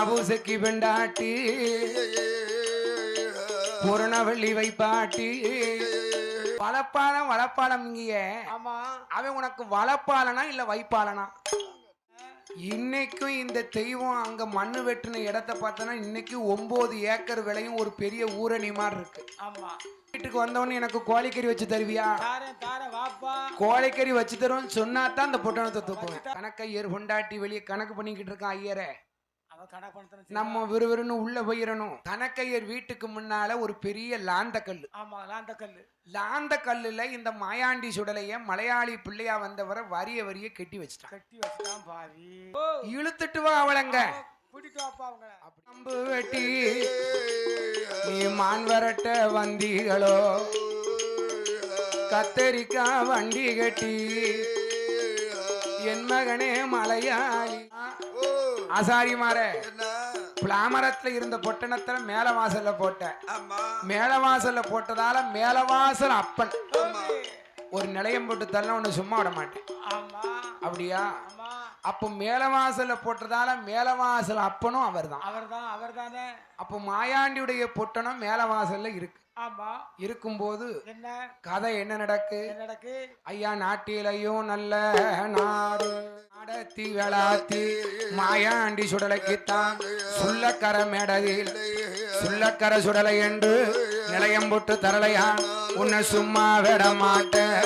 அபூசக்கி பெண்டாட்டி பூரணவள்ளி வைப்பாட்டி வளப்பாளம் வளப்பாளம் இங்கேய அவன் உனக்கு வளப்பாளனா இல்ல வைப்பாளனா? இன்னைக்கும் இந்த தெய்வம் அங்க மண்ணு வெட்டின இடத்த பார்த்தனா இன்னைக்கு 9 ஏக்கர் விலையும் ஒரு பெரிய ஊரணி மாதிரி இருக்கு. வீட்டுக்கு வந்தவொடனே எனக்கு கோழிக்கறி வச்சு தருவியா? கோழிக்கறி வச்சு தருவோம் சொன்னா தான் அந்த பொட்டணத்தை தூக்குவேன். கணக்கையர் கொண்டாட்டி வெளியே கணக்கு பண்ணிக்கிட்டு இருக்கான் ஐயரே. நம்ம விறுவிறுன்னு உள்ள போயிடணும். கணக்கையர் வீட்டுக்கு முன்னால ஒரு பெரிய லாந்த கல்லுல இந்த மாயாண்டி சுடலைய மலையாளி பிள்ளையா வந்தவரை வரிய கட்டி வச்சுட்டான். இழுத்துட்டு வா அவளங்க அம்பு வெட்டி நீ மான் வரட்ட வந்திகளோ கத்தரிக்கா வண்டி கட்டி என் மகனே மலையாளி ஆசாரி மாற பிளாமரத்துல இருந்த பொட்டணத்துல மேல வாசல்ல போட்ட. மேல வாசல்ல போட்டதால மேலவாசல் அப்பன் ஒரு நிலையம் போட்டு தள்ள ஒண்ணு சும்மா விட மாட்டேன். அப்படியா? அப்போ மேலவாசல்ல போட்டதால மேலவாசல் அப்பனும் அவர்தான். அப்போ மாயாண்டியுடைய பொட்டணம் மேலவாசல்ல இருக்கு. இருக்கும்போது கதை என்ன நடக்கு? ஐயா நாட்டிலையும் நல்ல நாடு நடத்தி வேளாத்தி மாயாண்டி சுடலைக்குத்தான் சுள்ளக்கர மேடதில் சுள்ளக்கர சுடலை என்று நிலையம் போட்டு தரலையா உன்னை சும்மா விட மாட்டேன்.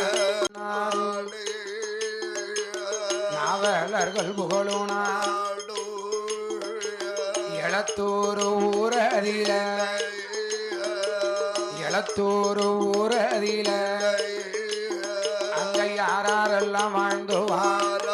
நாவலர்கள் புகழும் நாடு எளத்தூர் ஊரதில ஊரதில அங்க யாரெல்லாம் வாழ்ந்துவார்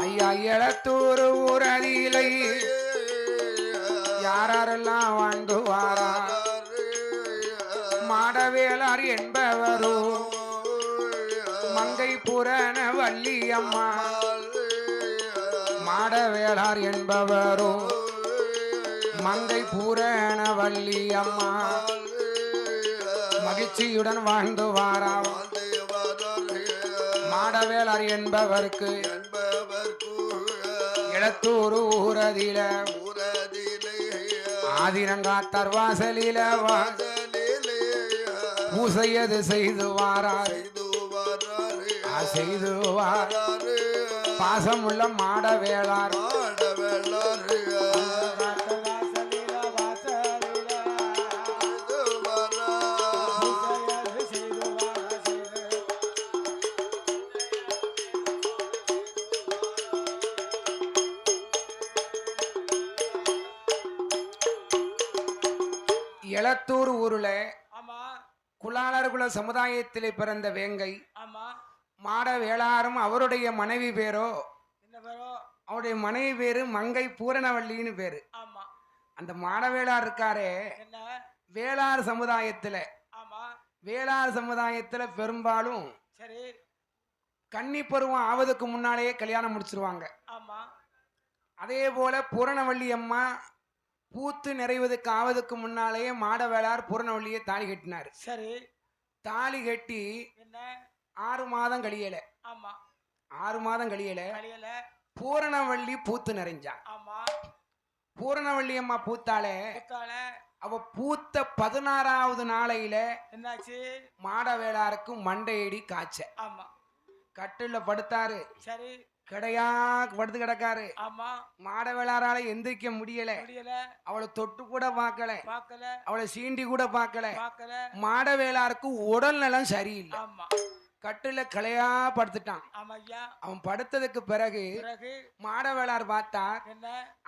ஐயா எளத்தூர் ஊரதிலை யாரெல்லாம் வாழ்ந்துவாரா மாடவேளார் என்பவரோ மங்கை புரண வள்ளியம்மா மாடவேளார் என்பவரோ மங்கை பூரண வள்ளியம்மா மகிழ்ச்சியுடன் வாழ்ந்துவாரா. மாடவேளார் என்பவருக்கு எளத்தூர் ஊரதில ஆதிரங்காத்தார் வாசலில பூசையது செய்து வாரார் பாசமுள்ள மாடவேளார். எளத்தூர் ஊருல குலாளர் குல சமுதாயத்திலே பிறந்த வேங்கை மாடவேளாரும் அவருடைய மனைவி பேரோ அவருடைய மனைவி பேரு மங்கை பூரணவல்லின்னு பேரு. அந்த மாடவேளார் இருக்காரே வேளார் சமுதாயத்துல பெரும்பாலும் கன்னி பருவம் ஆவதுக்கு முன்னாலேயே கல்யாணம் முடிச்சிருவாங்க. அதே போல பூரணவல்லி அம்மா பூத்து நிறைவதுக்கு ஆவதுக்கு முன்னாலேயே மாடவேளார் பூரணவல்லியை தாலி கட்டினார். தாலி கட்டி 6 மாதம் கழியல 6 மாதம் கழியல பூரணவல்லி பூத்து நிறைஞ்சான். பூரணவல்லி அம்மா பூத்தாலே அவ பூத்த 16வது நாளையில என்னாச்சு மாடவேளாருக்கு மண்டையடி காய்ச்ச. கட்டுல படுத்தாரு. கிடையா படுத்து கிடக்காரு. மாடவேளாரால எந்திரிக்க முடியல. அவளை தொட்டு கூட பார்க்கல, அவளை சீண்டி கூட பார்க்கல. மாடவேளாருக்கு உடல் நலம் சரியில்லை. கட்டுல கிளையா படுத்துட்டான். அவன் படுத்ததுக்கு பிறகு மாடவேளார் பார்த்தார்.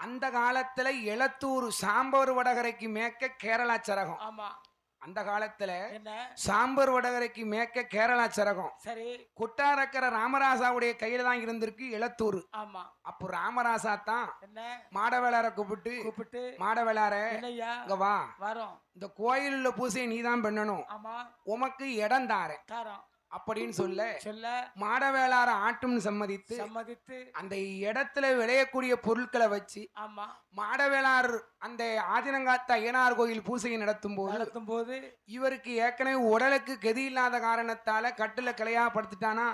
அந்த காலத்துல எளத்தூர் சாம்பவர் வடகரைக்கு மேற்க கேரளா சரகம். அந்த காலத்துல சாம்பர் வடகரைக்கு மேற்க கேரளா சரகம். கொட்டாரக்கர ராமராசாவுடைய கையில தான் இருந்திருக்கு எளத்தூர். அப்போ ராமராசா தான் மாடவேளார கூப்பிட்டு மாடவேளார இங்க வா, இந்த கோயிலுள்ள பூசையை நீதான் பண்ணணும், உமக்கு இடம் தாரேன், அப்படின்னு சொல்ல மாடவேளார ஆட்டும்னு சம்மதித்து அந்த இடத்துல விளையக்கூடிய பொருட்களை வச்சு மாடவேளார் அந்த ஆதினங்காத்த ஐயனார் கோயில் பூசையை நடத்தும் போது இவருக்கு ஏற்கனவே உடலுக்கு கதி இல்லாத காரணத்தால கட்டுல கிளையா படுத்துட்டானா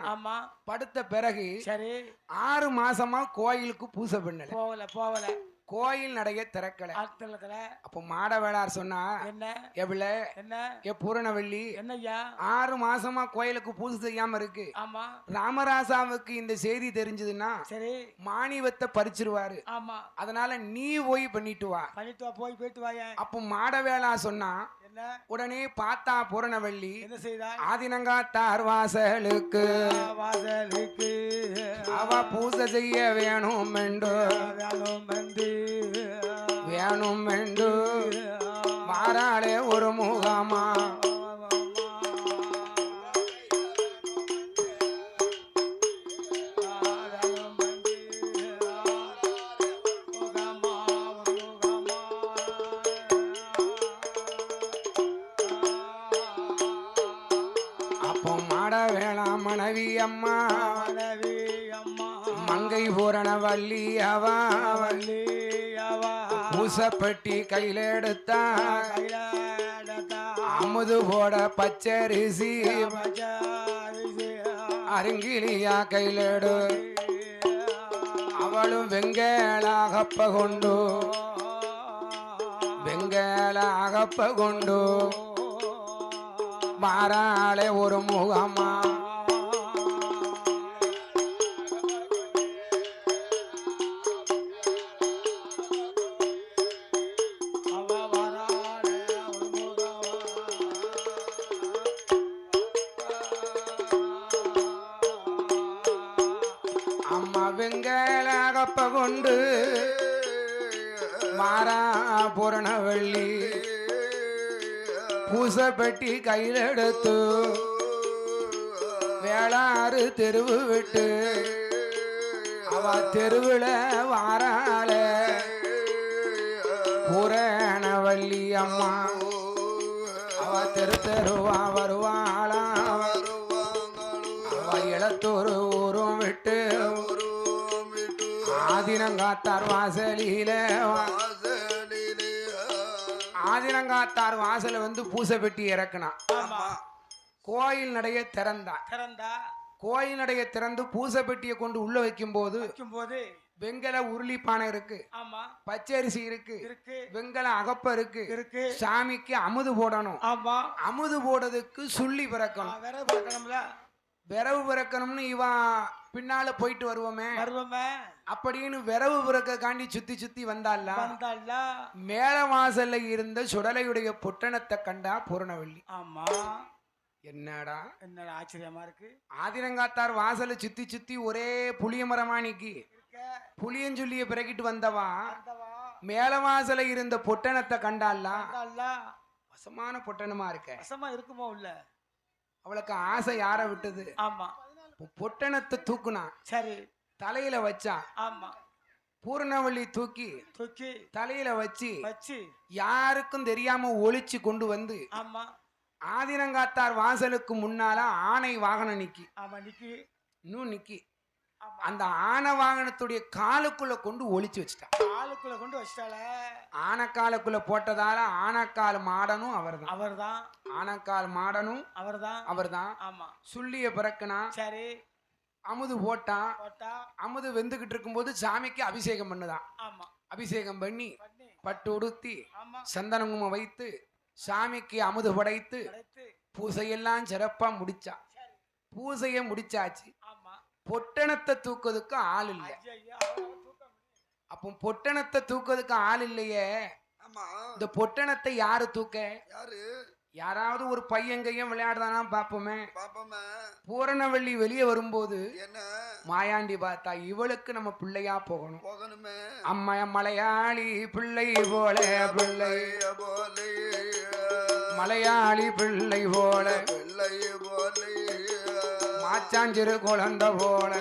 படுத்த பிறகு 6 மாசமா கோயிலுக்கு பூசை பண்ணல போகல கோயில் நடைய திறக்கல. அப்ப மாடவேளார் சொன்னா என்ன பூரணவள்ளி என்னையா 6 மாசமா கோயிலுக்கு பூஜை செய்யாம இருக்கு. ராமராசாவுக்கு இந்த செய்தி தெரிஞ்சதுன்னா மாணிவத்தை பறிச்சிருவாரு. அதனால நீ போய் பண்ணிட்டு வா போயிட்டு வா. அப்ப மாடவேளா சொன்னா உடனே பார்த்தா பூரணவள்ளி என்ன செய்தா ஆதினங்காத்தார் வாசலுக்கு அவ பூஜை செய்ய வேணும் என்று மாறாளே ஒரு முகமா மனைவி அம்மா மங்கை பூரணவல்லி பூசப்பட்டி கையில எடுத்தா அமுது போட பச்சரிசி அருங்கிலியா கையிலடு அவளும் வெங்கலாகப்ப கொண்டு மாறாளே ஒரு முகமா அம்மா வெங்கலாகப்ப கொண்டு மாறா பூரணவள்ளி பூசப்பட்டி கையில் எடுத்து வேளாறு தெருவு விட்டு அவ தெருவில் வாராள பூரணவள்ளி அம்மா அவ தெருவா வருவாளா அவ இளத்தூர் ஊரும் விட்டு ஆதினங்காத்தார் வாசல வந்து பூசை பெட்டி இறக்குனா கோயில் நடைய கோயில் நடைய திறந்து பூசை பெட்டியை கொண்டு உள்ள வைக்கும் போது வெங்கல உருளி பானை இருக்கு பச்சரிசி இருக்கு வெங்கல அகப்ப இருக்கு சாமிக்கு அமுது போடணும். அமுது போடுறதுக்கு சுள்ளி பிறக்கணும். விரவு பிறக்கணும்னு இவன் பின்னால போயிட்டு வருவோமே அப்படின்னு விரவு பிறக்க காண்டி சுத்தி வந்தால மேல வாசல்ல இருந்த சுடலையுடைய பொட்டணத்தை கண்டா பூரணவள்ளி. என்னடா ஆச்சரியமா இருக்கு. ஆதினங்காத்தார் வாசல சுத்தி ஒரே புளிய மரமானிக்கு புளியஞ்சொல்லிய பிறகிட்டு வந்தவா மேல வாசல இருந்த பொட்டணத்தை கண்டால வசமான பொட்டணமா இருக்குமோ இல்ல. அவளுக்கு ஆசை யார விட்டது? பொட்டணத்தை தூக்குனா தலையில வச்சா பூரணவள்ளி தூக்கி தலையில வச்சு யாருக்கும் தெரியாம ஒளிச்சு கொண்டு வந்து ஆதினங்காத்தார் வாசலுக்கு முன்னால ஆணை வாகனம் நிக்கி அந்த ஆன வாகனத்துடைய காலுக்குள்ள கொண்டு ஒளிச்சு வச்சுட்டாள். ஆனக்காலுக்குள்ள போட்டதால ஆனக்கால் மாடனும் அவர்தான். ஆனக்கால் மாடனும் அவர்தான். சுள்ளிய பிறக்குனா அமுது போட்டான். அமுது வெந்துகிட்டு இருக்கும் போது சாமிக்கு அபிஷேகம் பண்ணுதான். அபிஷேகம் பண்ணி பட்டு உடுத்தி சந்தனமும் வைத்து சாமிக்கு அமுது படைத்து பூசையெல்லாம் சிறப்பா முடிச்சா. பூசைய முடிச்சாச்சு. பொட்டணத்தை தூக்குறதுக்கு ஆள் இல்லை. அப்போ பொட்டணத்தை தூக்குறதுக்கு ஆள் இல்லையே. இந்த பொட்டணத்தை யாரு தூக்க? யாராவது ஒரு பையன் கையும் விளையாடுதானா பாப்போமே. பூரணவள்ளி வெளியே வரும்போது மாயாண்டி பார்த்தா இவளுக்கு நம்ம பிள்ளையா போகணும். அம்மா மலையாளி பிள்ளை போல மலையாளி பிள்ளை போல மாச்சாஞ்சிறு குழந்தை போல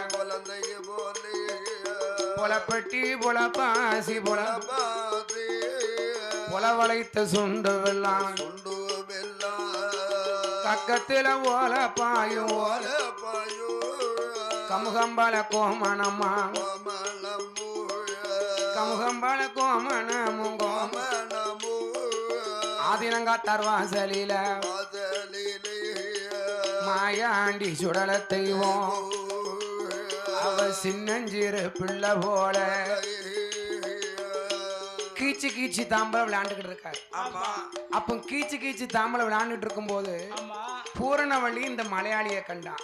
பொலப்பட்டி பொலப்பாசி பொல வளைத்த சுண்டு வெல்லாம் கக்கத்துல ஓல பாயும் கமுகம்பால கோமணம்மா கமுகம்பால கோமணமும் ஆதினங்காத்தார் வாசலில மாயாண்டி சுடல தெய்வம் அவ சின்னஞ்சிறு பிள்ளை போல கீச்சு கீச்சு தாம்பலம் விளையாண்டுகிட்டு இருக்காரு. அப்ப கீச்சு கீச்சு தாம்பலம் விளையாண்டுட்டு இருக்கும் போது பூரணவள்ளி இந்த மலையாளிய கண்டான்.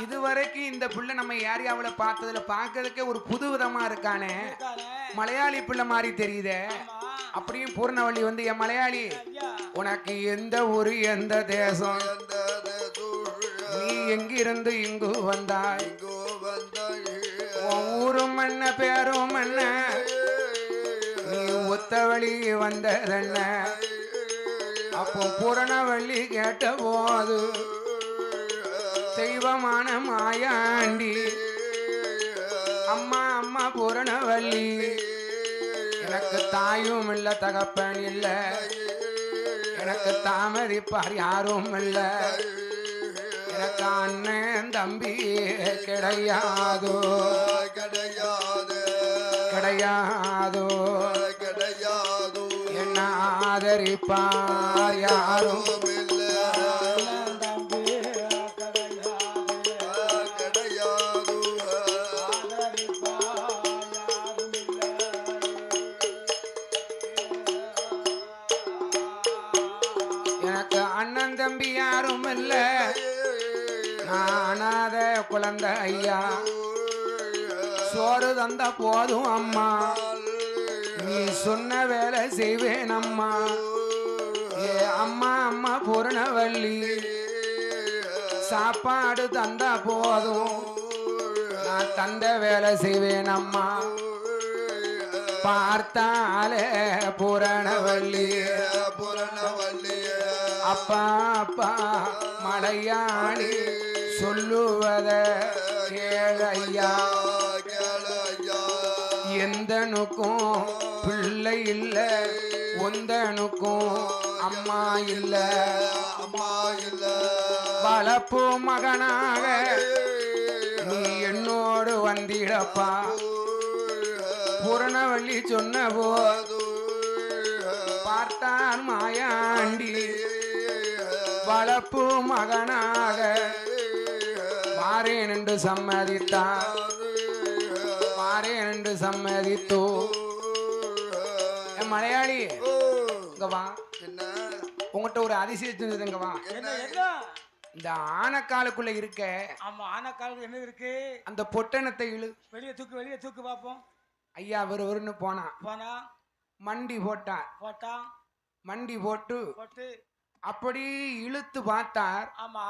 இதுவரைக்கும் இந்த பிள்ளை நம்ம ஏரியாவுல பார்த்ததுல பார்க்கறதுக்கே ஒரு புது விதமா இருக்கானே, மலையாளி பிள்ளை மாதிரி தெரியுதே. அப்படியும் பூரணவள்ளி வந்து, என் மலையாளி, உனக்கு எந்த ஊரு எந்த தேசம், நீ எங்கிருந்து இங்கு வந்தாய், உன் ஊரும் என்ன பேரும் என்ன, நீ ஒத்தவழி வந்ததென்ன. அப்போ பூரணவள்ளி கேட்ட போது, தெய்வமான மாயாண்டி, அம்மா அம்மா பூரணவள்ளி, எனக்கு தாயும் இல்ல தகப்பன் இல்ல, எனக்கு தாமதிப்பார் யாரும் இல்ல, எனக்கு அண்ணன் தம்பி கிடையாதோ கிடையாதோ கிடையாதோ, என்ன ஆதரிப்பார் யாரும் நானாத குழந்தை ஐயா, சோறு தந்த போதும் அம்மா, நீ சொன்ன வேலை செய்வேன் அம்மா. ஏ அம்மா அம்மா பூரணவள்ளி, சாப்பாடு தந்தா போதும் நான் தந்த வேலை செய்வேன் அம்மா. பார்த்தாலே பூரணவள்ளி பூரணவள்ளி, அப்பா அப்பா மலையாளி சொல்லுவத கேளையா, எந்தனுக்கும் பிள்ளை இல்ல, ஒந்தனுக்கும் அம்மா இல்ல, அம்மா இல்ல, வளப்பு மகனாக நீ என்னோடு வந்திடப்பா. பூரணவள்ளி சொன்ன போது பார்த்தான் மாயாண்டி, வளப்பு மகனாக மாறேன் என்று சம்மதித்தான். மாறேன் என்று சம்மதித்தோ. என் மலையாளி இங்க வா, உங்ககிட்ட ஒரு அதிசயம் செஞ்சது. இங்க வா, இந்த ஆனக்காலுக்குள்ள இருக்க. ஆமா, ஆனக்காலுக்கு என்ன இருக்கு? அந்த பொட்டணத்தை இழு, வெளியே தூக்கு, வெளியே தூக்கு பாப்போம். ஐயா வெறுன்னு போனா மண்டி போட்டான். மண்டி போட்டு அப்படி இழுத்து பார்த்தார். ஆமா,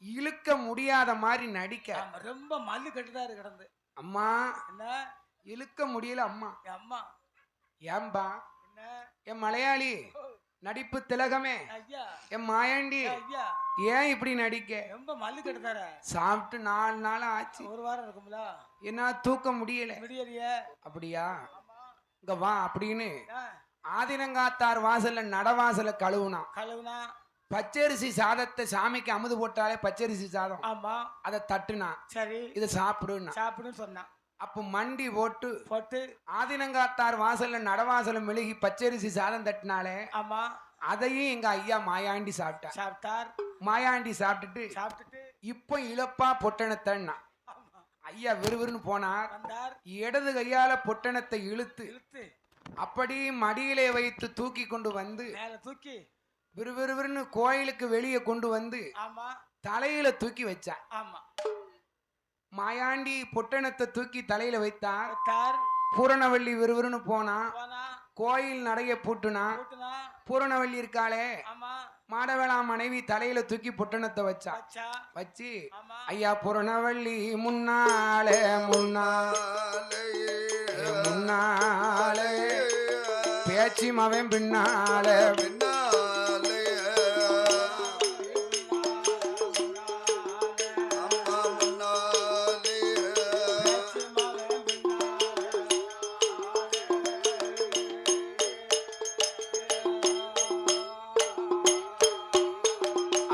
இழுக்க முடியாத மாதிரி நடிக்க. ரொம்ப மல்லு கட்டுதான் கிடந்து. அம்மா என்ன இழுக்க முடியல அம்மா. அம்மா ஏம்பா? என்ன என் மலையாளி நடிப்பு திலகமே, என் மாயாண்டி, ஏன் இப்படி நடிக்க? ரொம்ப மல்லு கட்டுதார. சாப்பிட்டு 4 நாள் ஆச்சு. ஒரு வாரம் இருக்கும்ல. என்ன தூக்க முடியல. அப்படியா? இங்க வா அப்படின்னு ஆதினங்காத்தார் வாசல்ல நடவாசல கழுவுனா. பச்சரிசி சாதத்தை சாமிக்கு அமுது போட்டாலே பச்சரிசி சாதம். ஆமா, அதை தட்டுனா. சரி, இதை சாப்பிடுன்னு சொன்னா. அப்ப மண்டி போட்டு ஆதினங்காத்தார் வாசல்ல நடவாசல மெழுகி பச்சரிசி சாதம் தட்டினாலே. ஆமா, அதையும் எங்க ஐயா மாயாண்டி சாப்பிட்டார். மாயாண்டி சாப்பிட்டுட்டு இப்ப இழப்பா பொட்டணத்தன்னா ஐயா விறுவிறுன்னு போனார். இடது கையால பொட்டணத்தை இழுத்து அப்படி மடியிலே வைத்து தூக்கி கொண்டு வந்து தூக்கி விறுவிறுன்னு கோயிலுக்கு வெளியே கொண்டு வந்து தலையில தூக்கி வச்சார். மாயாண்டி பொட்டணத்தை தூக்கி தலையில வைத்தார். பூரணவள்ளி விறுவிறுன்னு போனா. கோயில் நடைய பூட்டுனா. பூரணவள்ளி இருக்காளே மாடவேளா மனைவி தலையில தூக்கி பொட்டணத்தை வச்சு ஐயா பூரணவள்ளி முன்னாலே பேச்சு மவன் பின்னாலே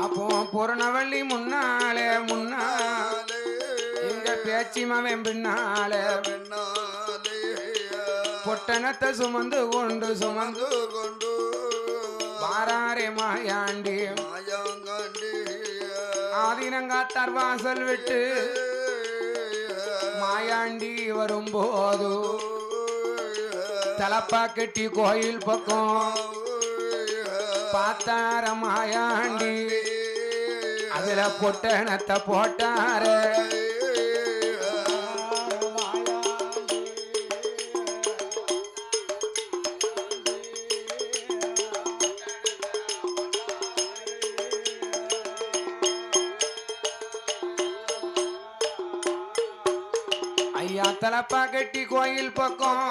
அப்போ பூரணவள்ளி முன்னாலே முன்னாலே இங்க பேச்சி மவன் பின்னாலே பொட்டணத்தை சுமந்து கொண்டு வாராரே மாயாண்டி ஆதினங்காத்தார் வாசல் விட்டு மாயாண்டி வரும்போது தலப்பா கட்டி கோயில் பக்கம் பார்த்தார மாயாண்டி அதுல பொட்டணத்தை போட்டாரு ஐயா தலப்பா கட்டி கோயில் பக்கம்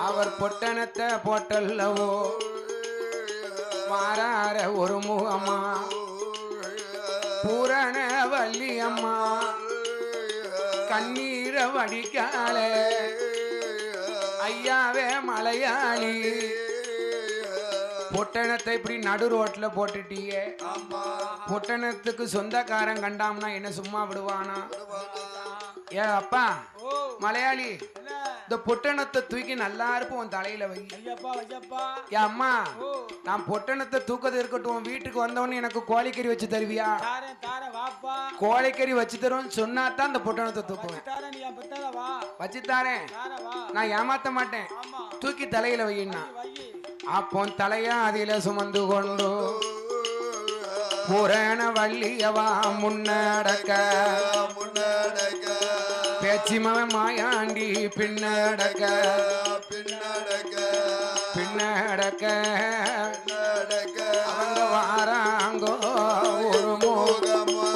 அவர் பொட்டணத்தை போட்டல்லவோ மாறார ஒரு முகம்மா பூரண வள்ளி அம்மா கண்ணீர வடிக்கால ஐயாவே மலையாளி பொட்டணத்தை இப்படி நடு ரோட்ல போட்டுட்டீங்க பொட்டணத்துக்கு சொந்தக்காரன் கண்டாம்னா என்ன சும்மா விடுவானா ஏ அப்பா மலையாளி இந்த பொட்டணத்தை தூக்கி நல்லா இருப்போம் உன் தலையில வை ஏ அம்மா நான் பொட்டணத்தை தூக்கது இருக்கட்டும் வீட்டுக்கு வந்தவொன்னு எனக்கு கோழிக்கறி வச்சு தருவியா கோழிக்கறி வச்சு தருவோம்னு சொன்னா தான் இந்த பொட்டணத்தை தூக்குவேன் வச்சு தாரேன் நான் ஏமாத்த மாட்டேன் தூக்கி தலையில வையினா அப்போ தலையா அதில சுமந்து கொண்டு பூரண வள்ளியவா முன்னடக்க பேச்சிமவ மாயாண்டி பின்னடக்க அவங்க வாராங்கோ ஒரு மோகமா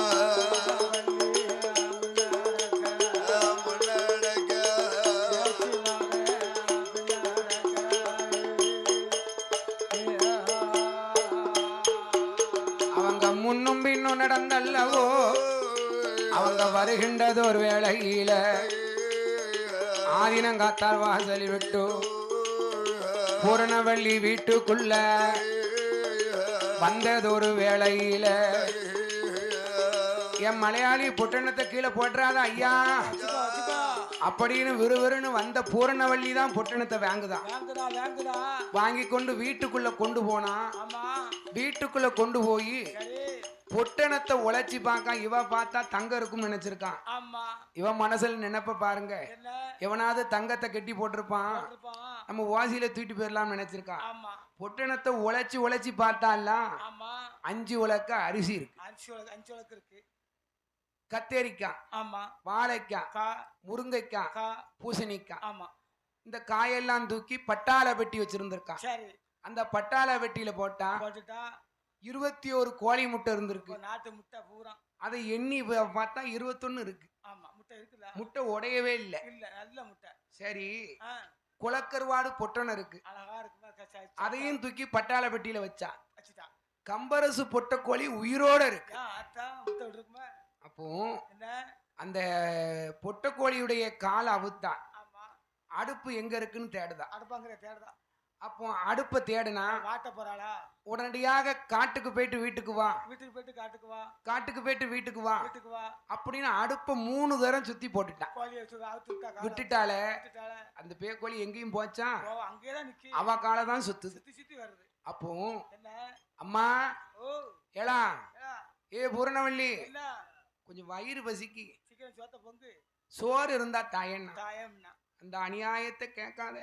அவங்க முன்னும் பின்னும் நடந்தல்லவோ அவங்க வருகின்றது ஒரு வேளையில ஆதினங்காத்தார் வாசலி விட்டு பூரணவள்ளி வீட்டுக்குள்ள வந்தது ஒரு வேளையில என் மலையாளி பொட்டணத்தை கீழே போட்டுறாத ஐயா அப்படின்னு விறுவிறுன்னு வந்த பூரணவள்ளி தான் பொட்டணத்தை வாங்குதான் வாங்கி கொண்டு வீட்டுக்குள்ள கொண்டு போனா வீட்டுக்குள்ள கொண்டு போய் பொட்டணத்தை உழைச்சி பார்க்க இவ பார்த்தா தங்கம் இருக்கும்னு நினைச்சிருக்கான் இவன் மனசுல நினைப்ப பாருங்க எவனாவது தங்கத்தை கட்டி போட்டிருப்பான் நம்ம வாசியில தூக்கிட்டு போயிடலாம் நினைச்சிருக்கான் பொட்டணத்தை உழைச்சி பார்த்தால 5 உலக்க அரிசி இருக்கு கத்தேரிக்காய் வாழைக்காய் முருங்கைக்காய் பூசணிக்காய் இந்த காயெல்லாம் தூக்கி பட்டாள வெட்டி வச்சிருந்திருக்கான் அந்த பட்டாள வெட்டியில போட்டா 21 கோழி முட்டை இருந்திருக்கு நாட்டு முட்டை பூரா அதை எண்ணி பார்த்தா 21 இருக்கு முட்டை உடையவே இல்லை நல்ல முட்டை சரி குளக்கருவாடு பொட்டணம் இருக்கு அதையும் தூக்கி பட்டாள பெட்டியில வச்சா கம்பரசு பொட்ட கோழி உயிரோட இருக்கு அப்போ அந்த பொட்ட கோழியுடைய காலை அவுத்தா அடுப்பு எங்க இருக்குன்னு தேடுதா அப்போ அடுப்பை தேடுனா உடனடியாக காட்டுக்கு போயிட்டு வீட்டுக்கு வா காட்டுக்கு போயிட்டு வீட்டுக்கு வா அப்படின்னு அடுப்பை 3 தரம் சுத்தி போட்டுட்டான் விட்டுட்டால அந்த பேக்கோழி எங்கேயும் போச்சா அவ காலை தான் சுத்துது அப்போ அம்மா ஏலா ஏ பூரணவள்ளி கொஞ்சம் வயிறு பசிக்கு சோறு இருந்தா தாயன்னா அந்த அநியாயத்தை கேட்காத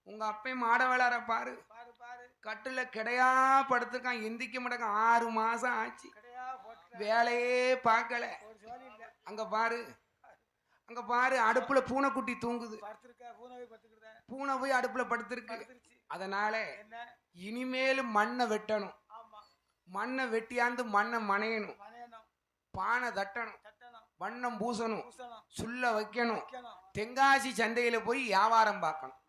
உங்க அப்பையும் மாட வேளார பாரு கட்டுல கிடையா படுத்துருக்கான் எந்திக்க மாட்டேங்க 6 மாசம் ஆச்சு வேலையே பார்க்கல அங்க பாரு அடுப்புல பூனைக்குட்டி தூங்குது பூனை போய் அடுப்புல படுத்திருக்கு அதனால இனிமேல் மண்ணை வெட்டணும் மண்ணை வெட்டியாந்து மண்ணை மனையணும் பானை தட்டணும் வண்ணம் பூசணும் சுள்ள வைக்கணும் தென்காசி சந்தையில போய் வியாபாரம் பார்க்கணும்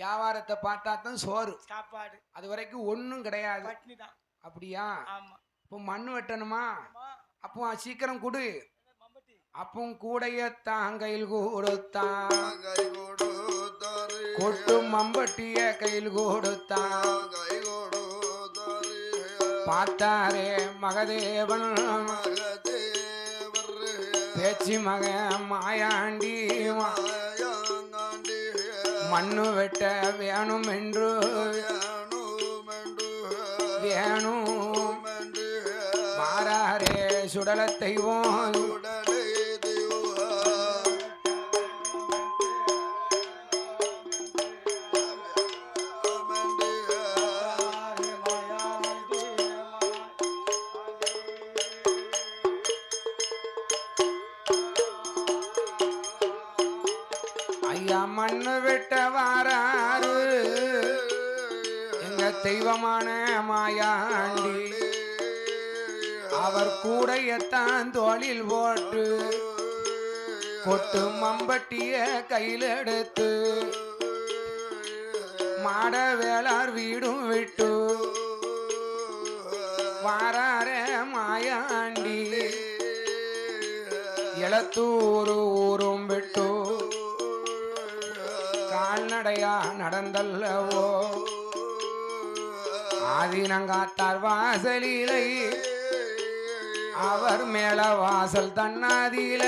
வியாபாரத்தை பார்த்தா தான் சோறு சாப்பாடு அது வரைக்கும் ஒன்னும் கிடையாது அப்படியா இப்போ மண்ணு வெட்டணுமா அப்போ சீக்கிரம் கொடு அப்போ கூடையத்தான் கையில் கொடுத்தான் கொட்டு மம்பட்டிய கையில் கொடுத்தான் பார்த்தாரே மகதேவன் பேச்சு மக மாயாண்டி மண்ணு வெட்ட வேணும் என்று வேணும் மாறாரே சுடல தெய்வம் ஐயா மண்ணு வெட்ட வாராரு எங்க தெய்வமான மாயாண்டி அவர் கூடையத்தான் தோளில் போட்டு கொட்டு மம்பட்டிய கையில் எடுத்து மாட வேளார் வீடும் விட்டு வாராரே மாயாண்டி எளத்தூர் ஊரும் விட்டு கால்நடையா நடந்தல்லவோ ஆதினங்காத்தார் வாசலிலை அவர் மேல வாசல் தன்னாதியில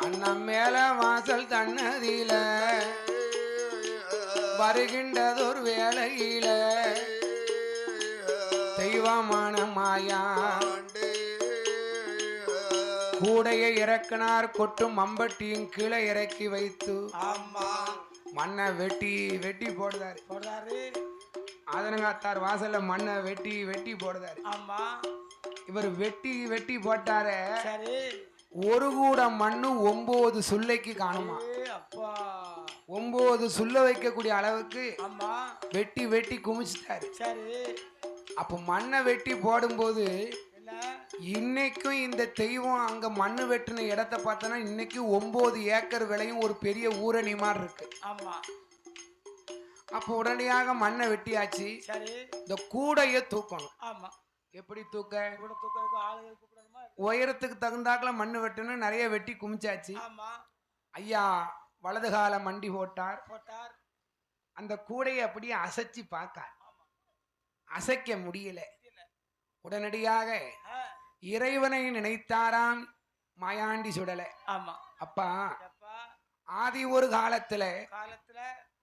அண்ணன் மேல வாசல் தன்னதியில வருகின்றதொரு வேளையில தெய்வமான மாயா கூடைய இறக்கினார் கொட்டும் மம்பட்டியும் கீழே இறக்கி வைத்து மண்ணை வெட்டி வெட்டி போடுதாரு ஆதனங்காத்தார் வாசல்ல மண்ணை வெட்டி வெட்டி போடுதாரு இவர் வெட்டி வெட்டி போட்டாரு ஒரு கூட மண்ணு 9 சுள்ளைக்கு காணுமா 9 சுள்ள வைக்கக்கூடிய அளவுக்கு வெட்டி வெட்டி குமிச்சிட்டாரு அப்ப மண்ணை வெட்டி போடும்போது இன்னைக்கும் இந்த தெய்வம் அங்க மண்ணு வெட்டின இடத்தை பார்த்தோன்னா இன்னைக்கு 9 ஏக்கர் விலையும் ஒரு பெரிய ஊரணி மாதிரி இருக்கு அப்ப உடனடியாக மண்ணை வெட்டியாச்சு இந்த கூடைய தூக்கணும் எப்படி தூக்க உயரத்துக்கு தகுந்தாக்குல மண்ணு வெட்டணும் நிறைய வெட்டி குமிச்சாச்சு ஐயா வலது கால மண்டி போட்டார் அந்த கூடையை அப்படியே அசைச்சு பார்க்க அசைக்க முடியல உடனடியாக இறைவனை நினைத்தாராம் மாயாண்டி சுடலை அப்பா ஆதி ஒரு காலத்துல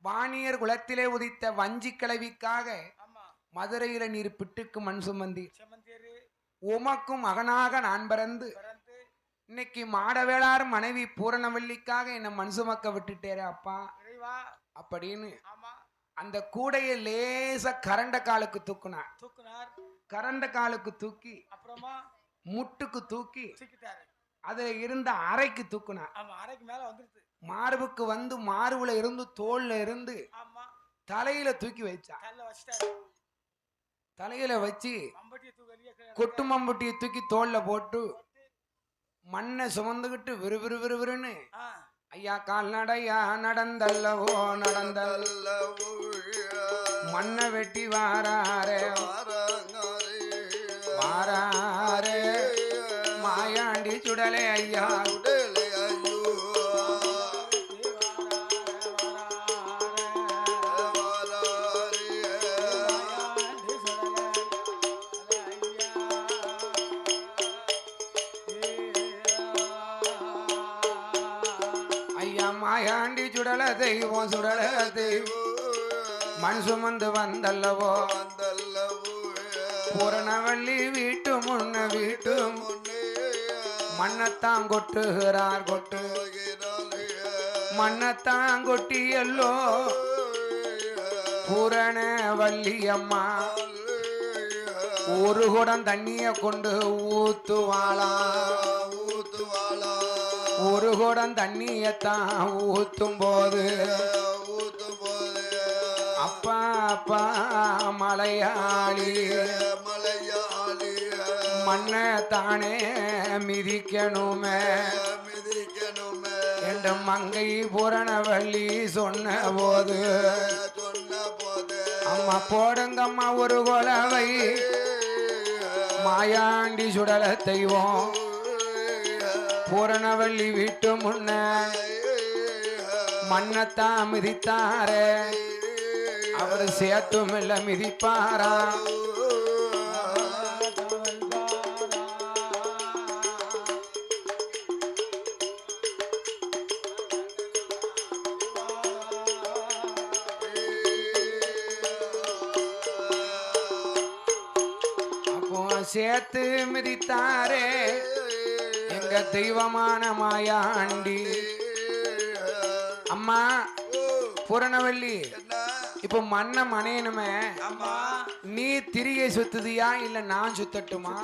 வாணியர் குலத்திலே உதித்த வஞ்சி கிழவிக்காக மதுரையில நீர் பிட்டுக்கு மண் சுமந்தி உமக்கும் மகனாக நான் பிறந்து இன்னைக்கு மாடவேளார் மனைவி பூரணவல்லிக்காக என்ன மண் சுமக்க விட்டுட்டேரே அப்பா அப்படின்னு அந்த கூடைய லேச கரண்ட காலுக்கு தூக்குனார் கரண்ட காலுக்கு தூக்கி அப்புறமா முட்டுக்கு தூக்கி அதுல இருந்த அறைக்கு தூக்குனார் அறைக்கு மேல வந்துருச்சு மார்புக்கு வந்து மார்புல இருந்து தோல்ல இருந்து தலையில தூக்கி வச்சா தலையில வச்சு கொட்டு மம்பட்டியை தூக்கி தோல்ல போட்டு மண்ணை சுமந்துகிட்டு விறுவிறுன்னு ஐயா கால்நடையா நடந்தல்லவோ நடந்தல்லவோ மண்ணை வெட்டி வாராரே வாராரே மாயாண்டி சுடலே ஐயா மாயாண்டி சுடல தெய்வம் சுடல தெய்வம் மண் சுமந்து வந்தல்லவோ பூரணவல்லி வீட்டு முன்ன வீட்டு மண்ணத்தான் கொட்டுகிறார் கொட்டு மண்ணத்தான் கொட்டி எல்லோ பூரண வள்ளியம்மா ஒரு குடம் தண்ணிய கொண்டு ஊத்துவாளா ஒரு குடம் தண்ணியத்தான் ஊத்தும் போது அப்பா அப்பா மலையாளி மண்ணை தானே மிதிக்கணுமே என்று மங்கை பூரணவள்ளி சொன்ன போது அம்மா போடுங்கம்மா ஒரு கொலவை மாயாண்டி சுடல தெய்வம் பூரணவள்ளி வீட்டு முன்ன மண்ணத்தான் மிதித்தாரே அவர் சேர்த்தும் இல்ல மிதிப்பாரா அப்போ சேர்த்து மிதித்தாரே எங்க தெய்வமான மாயாண்டி அம்மா பூரணவள்ளி இப்போ மண்ண மனையணுமே நீ திரிகை சுத்துதியா இல்ல நான் சுத்தட்டுமா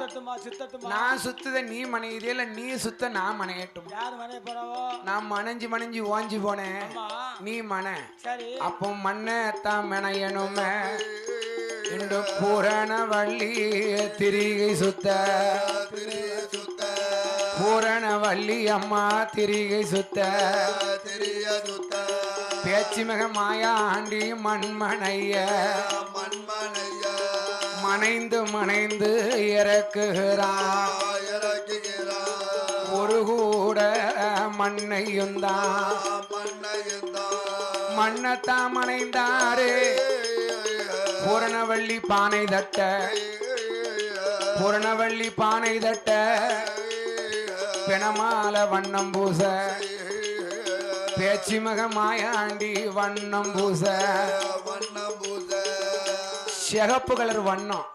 நான் சுத்துத நீ மனையுதே இல்ல நீ சுத்த நான் மனையட்டும் நான் மனைஞ்சு ஓஞ்சி போனேன் நீ மனை அப்போ மண்ணை தான் மனையணுமே என்று பூரணவள்ளி திரிகை சுத்த பூரணவள்ளி அம்மா திரிகை சுத்த பேச்சு மிக மாயாண்டி மண்மனைய மனைந்து இறக்குகிறான் ஒரு கூட மண்ணையுந்தான் மண்ணத்தான் மனைந்தாரு பூரணவள்ளி பானை தட்ட பூரணவள்ளி பானை தட்ட பிணமால வண்ணம் பூச பேச்சு மக மாயாண்டி வண்ணம் பூச சிகப்பு கலர் வண்ணம்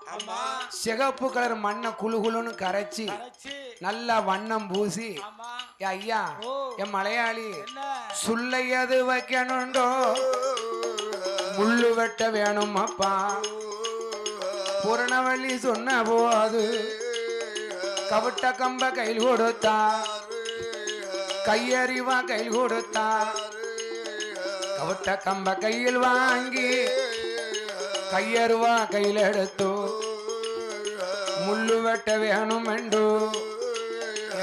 சிகப்பு கலர் மண்ணை குழுகுலுன்னு கரைச்சி நல்லா வண்ணம் பூசி ஐயா என் மலையாளி சுள்ளையது வைக்கணுண்டோ முள்ளு வெட்ட வேணும் அப்பா பூரணவள்ளி சொன்ன போது கவிட்ட கம்ப கையில் கொடுத்தா கையறிவா கையில் கொடுத்தா கவிட்ட கம்ப கையில் வாங்கி கையறுவா கையில் எடுத்து முள்ளு வெட்ட வேணும் என்று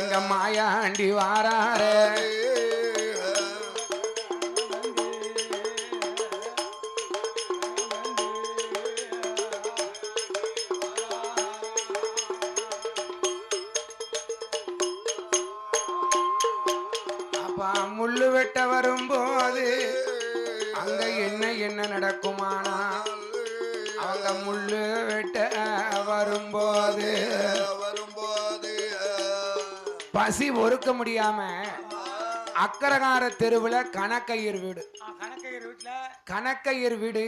எங்க மாயாண்டி வாராரே முள்ளு வெட்ட வரும்போது அங்க என்ன நடக்குமானா அவங்க முள்ளு வெட்ட வரும்போது பசி பொறுக்க முடியாம அக்கரகார தெருவுல கணக்கையர் வீடு கணக்கையர் வீடு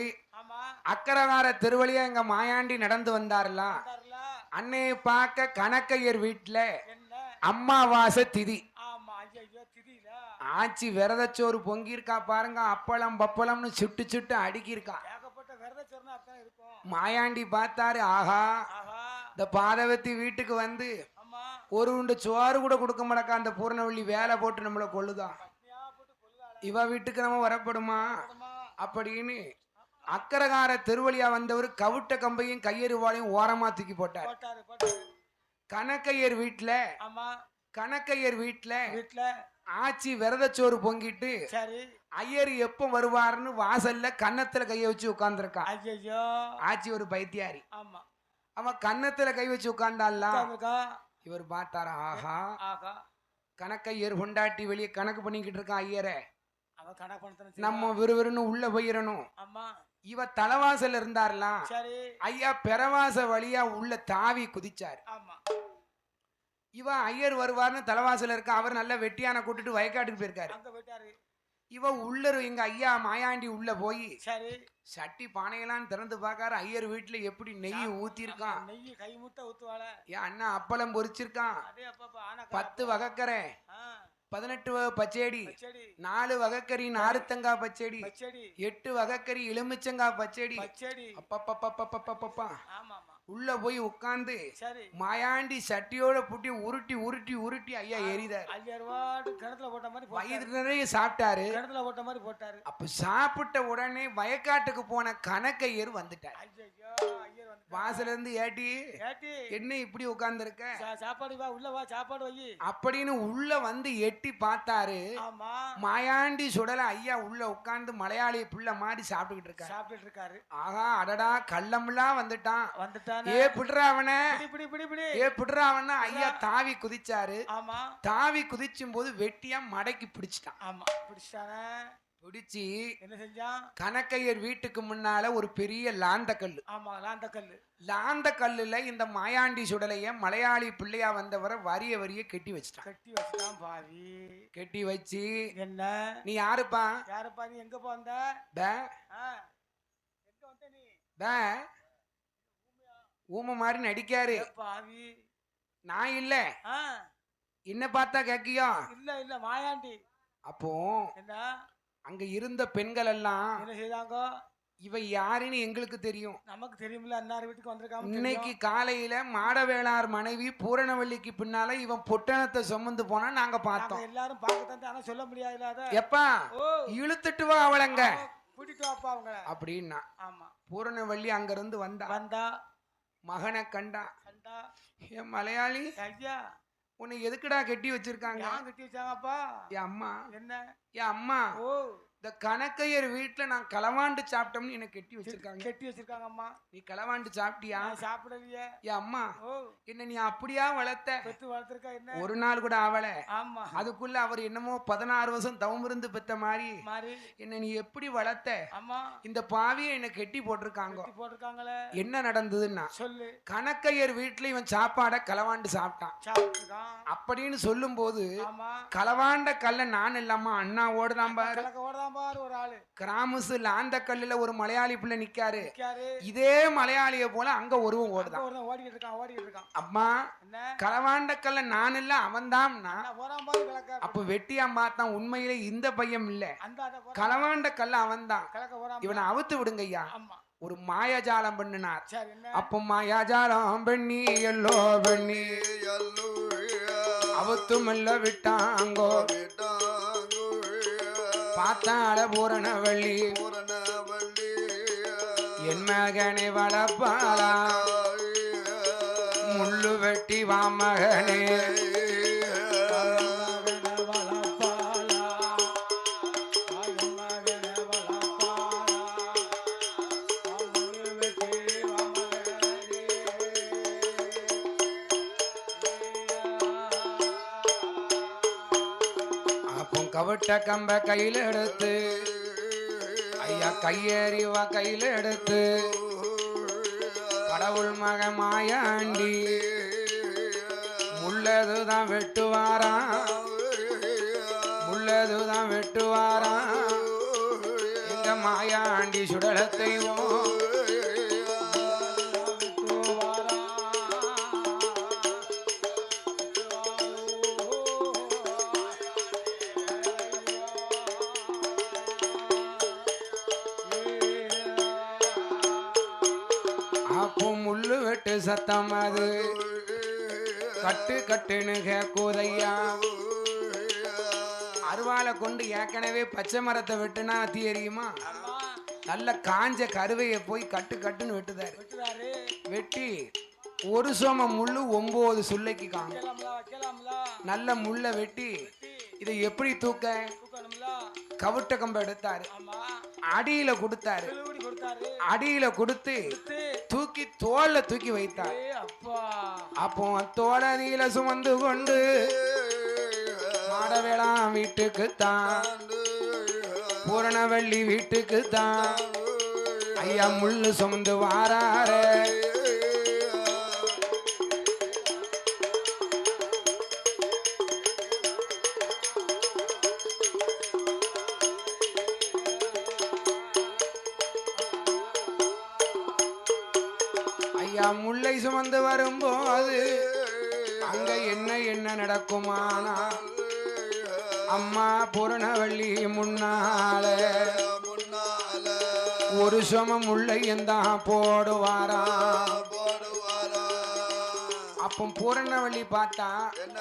அக்கரகார தெருவழியா எங்க மாயாண்டி நடந்து வந்தார்ல அன்னைய பார்க்க கணக்கையர் வீட்டுல அம்மாவாசை திதி ஆச்சி விரதச்சோறு பொங்கியிருக்கா பாருங்க அப்பளம் பப்பளம்னு சுட்டு சுட்டு அடுக்கியிருக்கா மாயாண்டி பார்த்தாரு ஆஹா இந்த பாதவத்தி வீட்டுக்கு வந்து ஒரு உண்டு சோறு கூட கொடுக்க மாட்டக்கா அந்த பூரணவள்ளி வேலை போட்டு நம்மளை கொள்ளுதான் இவ வீட்டுக்கு நம்ம வரப்படுமா அப்படின்னு அக்கரகார தெருவழியா வந்தவர் கவுட்ட கம்பையும் கையெருவாளையும் ஓரமா தூக்கி போட்டார் கணக்கையர் வீட்டுல ஆச்சி விரதச்சோறு பொங்கிட்டு ஐயர் எப்ப வருவாருன்னு வாசல்ல கன்னத்துல கைய வச்சு உட்கார்ந்துருக்கா ஆச்சி ஒரு பைத்தியாரி அவன் கன்னத்துல கை வச்சு உட்கார்ந்தால இவர் பார்த்தாரா ஆஹா கணக்கையர் கொண்டாட்டி வெளியே கணக்கு பண்ணிக்கிட்டு இருக்கான் ஐயரை நம்ம விறுவிறுன்னு உள்ள போயிடணும் இவ தலைவாசல் இருந்தார்லாம் ஐயா பெறவாச வழியா உள்ள தாவி குதிச்சாரு இவ ஐயர் வருவார்னு தலைவாசல இருக்க அவர் நல்ல வெட்டியான கூட்டிட்டு வயக்காட்டுக்கு போயிருக்காரு இவ உள்ள எங்க ஐயா மாயாண்டி உள்ள போய் சட்டி பானையெல்லாம் திறந்து பாக்காரு ஐயர் வீட்டுல எப்படி நெய் ஊத்திருக்கான் என் அண்ணா அப்பளம் பொரிச்சிருக்கான் 10 வகைக்கரை 18 பச்சேடி 4 வகைக்கறி நார்த்தங்காய் பச்சடி 8 வகைக்கறி எலுமிச்சங்காய் பச்சடி அப்பப்பா உள்ள போய் உட்கார்ந்து சரி மாயாண்டி சட்டியோட புட்டி உருட்டி உருட்டி உருட்டி ஐயா எரிதாரு. 5000 ரூபாய் கிணத்துல போட்ட மாதிரி வயிறு நிறைய சாப்பிட்டாரு. கிணத்துல போட்ட மாதிரி போட்டாரு. அப்ப சாப்பிட்ட உடனே வயக்காட்டுக்கு போன கணக்கையர் வந்துட்டார். ஐயோ ஐயர் வந்து வாசல்ல இருந்து ஏட்டி என்ன இப்படி உட்கார்ந்து இருக்க, சாப்பாடு வா உள்ள வா சாப்பாடு வை அப்படின்னு உள்ள வந்து எட்டி பார்த்தாரு. ஆமா மாயாண்டி சுடல ஐயா உள்ள உட்கார்ந்து மலையாளி புள்ள மாதிரி சாப்பிட்டுக்கிட்டு இருக்காரு. ஆஹா அடடா கள்ளம்லாம் வந்துட்டான். ஏ பிடுறா அவன, ஏ பிடுறா அவன. ஐயா தாவி குதிச்சாரு. ஆமா தாவி குதிச்சும் போது வெட்டியா மடக்கி பிடிச்சிட்டான். ஆமா பிடிச்சானே. பிடிச்சி என்ன செஞ்சான்? கணக்கையர் வீட்டுக்கு முன்னால ஒரு பெரிய லாந்த கல்லு. ஆமா லாந்த கல்லு. லாந்த கல்லுல இந்த மாயாண்டி சுடலைய மலையாளி பிள்ளையா வந்தவரை வரிய வரிய கட்டி வச்சுட்டான். கட்டி வச்சுட்டான் பாவி. கட்டி வச்சு என்ன நீ யாருப்பா? யாருப்பா நீ? எங்க வந்த? எங்க வந்த நீ? ஊம மாதிரி நடிக்காரு பாவி. நான் இல்ல, என்ன பார்த்தா கேக்கியோ? இல்ல இல்ல மாயாண்டி. அப்போ என்ன அங்க இருந்த பெண்கள் எல்லாம் என்ன செய்தாங்க? இவ யாருன்னு எங்களுக்கு தெரியும். நமக்கு தெரியும்ல, அன்னார் வீட்டுக்கு வந்திருக்காங்க. இன்னைக்கு காலையில மாடவேளார் மனைவி பூரணவல்லிக்கு பின்னால இவன் பொட்டணத்தை சுமந்து போனா நாங்க பார்த்தோம். எல்லாரும் பார்க்கத்தான், ஆனா சொல்ல முடியாது. எப்பா இழுத்துட்டு வா அவளங்க, கூட்டிட்டு வாப்பா அவங்க அப்படின்னா. ஆமா பூரணவல்லி அங்க இருந்து வந்தா மகனை கண்டா. என் மலையாளி ஐயா உன்னை எதுக்குடா கட்டி வச்சிருக்காங்க? கட்டி வச்சாங்கப்பா. என் அம்மா. என்ன? என் அம்மா இந்த கணக்கையர் வீட்டுல நான் களவாண்டு சாப்பிட்டோம்னு என்ன கட்டி வச்சிருக்காங்க. அம்மா நீ களவாண்டு சாப்பிட்டியா? சாப்பிடலையே. என் அம்மா என்ன நீ அப்படியா வளர்த்த? வளர்த்திருக்கா என்ன? ஒரு நாள் கூட அவளை. ஆமா அதுக்குள்ள அவர் என்னமோ 16 வருஷம் தவம் இருந்து பெத்த மாதிரி என்ன நீ எப்படி வளர்த்த? ஆமா இந்த பாவியை என்ன கெட்டி போட்டிருக்காங்க. என்ன நடந்ததுன்னா சொல்லு. கணக்கையர் வீட்டுல இவன் சாப்பாட களவாண்டு சாப்பிட்டான் அப்படின்னு சொல்லும் போது களவாண்ட கல்ல நான் இல்லாம அண்ணா ஓடுதான் பாரு. ஒரு ஆளு கிராமசு லாந்த கல்லுல ஒரு மலையாளி பிள்ளை நிக்காரு. இதே மலையாளிய போல அங்க ஒருவன் ஓடுதான். ஓடிட்டு இருக்கான். அம்மா களவாண்ட கல்ல நான் இல்ல அவன் தான். அப்ப வெட்டியா பார்த்தான், உண்மையிலே இந்த பையன் இல்ல, களவாண்ட கல்ல அவன் தான். இவனை அவுத்து விடுங்க ஐயா. ஒரு மாயாஜாலம் பண்ணினார். அப்ப மாயாஜாலம் பண்ணி எல்லோ பண்ணி அவுத்துமல்ல விட்டாங்கோ. பார்த்தாட பூரணவள்ளி என் மகனை வளர்ப்பாளா, முள்ளு வெட்டி வா மகனே. கவிட்ட கம்ப கையில எடுத்து ஐயா கையறிவா கையில எடுத்து கடவுள் மக மாயாண்டி முள்ளதுதான் வெட்டுவாராம், முள்ளதுதான் வெட்டுவாராம். எங்க மாயாண்டி சுடலத்தையும் சத்தம் அது கட்டு கட்டுன்னு கேக்குதையா. அருவாளை கொண்டு ஏற்கனவே பச்சை மரத்தை வெட்டுனா அத்தி எரியுமா? நல்ல காஞ்ச கருவையை போய் கட்டு கட்டுன்னு வெட்டுதாரு. வெட்டி ஒரு சோம முள்ளு 9 சுள்ளைக்கு காணும். நல்ல முள்ள வெட்டி இதை எப்படி தூக்க? கவுட்ட கம்ப எடுத்தாரு, அடியில கொடுத்தாரு. அடியில கொடுத்து தூக்கி தோல்ல தூக்கி வைத்தார். அப்போ தோழதியில சுமந்து கொண்டு மாடவேளாம் வீட்டுக்கு தான், பூரணவள்ளி வீட்டுக்கு தான் ஐயா முள்ளு சுமந்து வாராரு. முல்லை சுமந்து வரும்போது அங்க என்ன என்ன நடக்குமானா, அம்மா பூரணவள்ளி முன்னால ஒரு சும முல்லை எந்தான் போடுவாரா. அப்போ பூரணவள்ளி பார்த்தா என்ன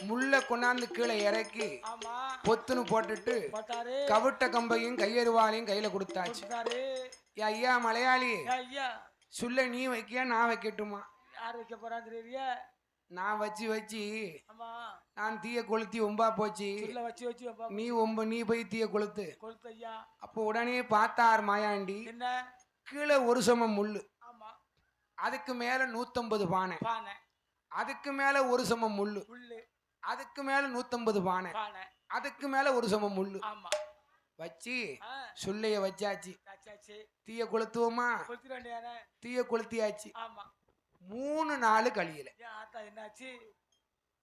முள்ள கொண்டாந்து கீழே இறக்கி ஆமா பொத்துன்னு போட்டுட்டு போட்டாரு கவிட்ட கம்பையும் கையெருவாளையும் கையில கொடுத்தாச்சு. கொடுத்தாரு. ஐயா மலையாளி, ஐயா சுள்ள நீ வைக்கியா நான் வைக்கட்டுமா? யார் வைக்க போறான்னு தெரியல. நான் வச்சு வச்சு ஆமா நான் தீய கொளுத்தி ஒம்பா போச்சு. உள்ள வச்சு வச்சு வைப்பா. நீ போய் தீய கொளுத்து. கொளுத்து ஐயா. அப்போ உடனே பார்த்தார் மாயாண்டி, என்ன கீழே ஒரு சமம் முள்ளு, ஆமா அதுக்கு மேல 150 பானை, பானை அதுக்கு மேல ஒரு சமம் முள்ளு, புல்லு அதுக்கு மேல 150 பானை, பானை அதுக்கு மேல ஒரு சமம் முள்ளு ஆமா வச்சு சொல்லைய வச்சாச்சு. ஆச்சாச்சு தீய கொளுத்துவோமா? கொளுத்திட வேண்டியதானே. தீய கொளுத்தியாச்சு. ஆமா 3 நாள் கழியல. ஏன் ஆத்தா என்னாச்சு?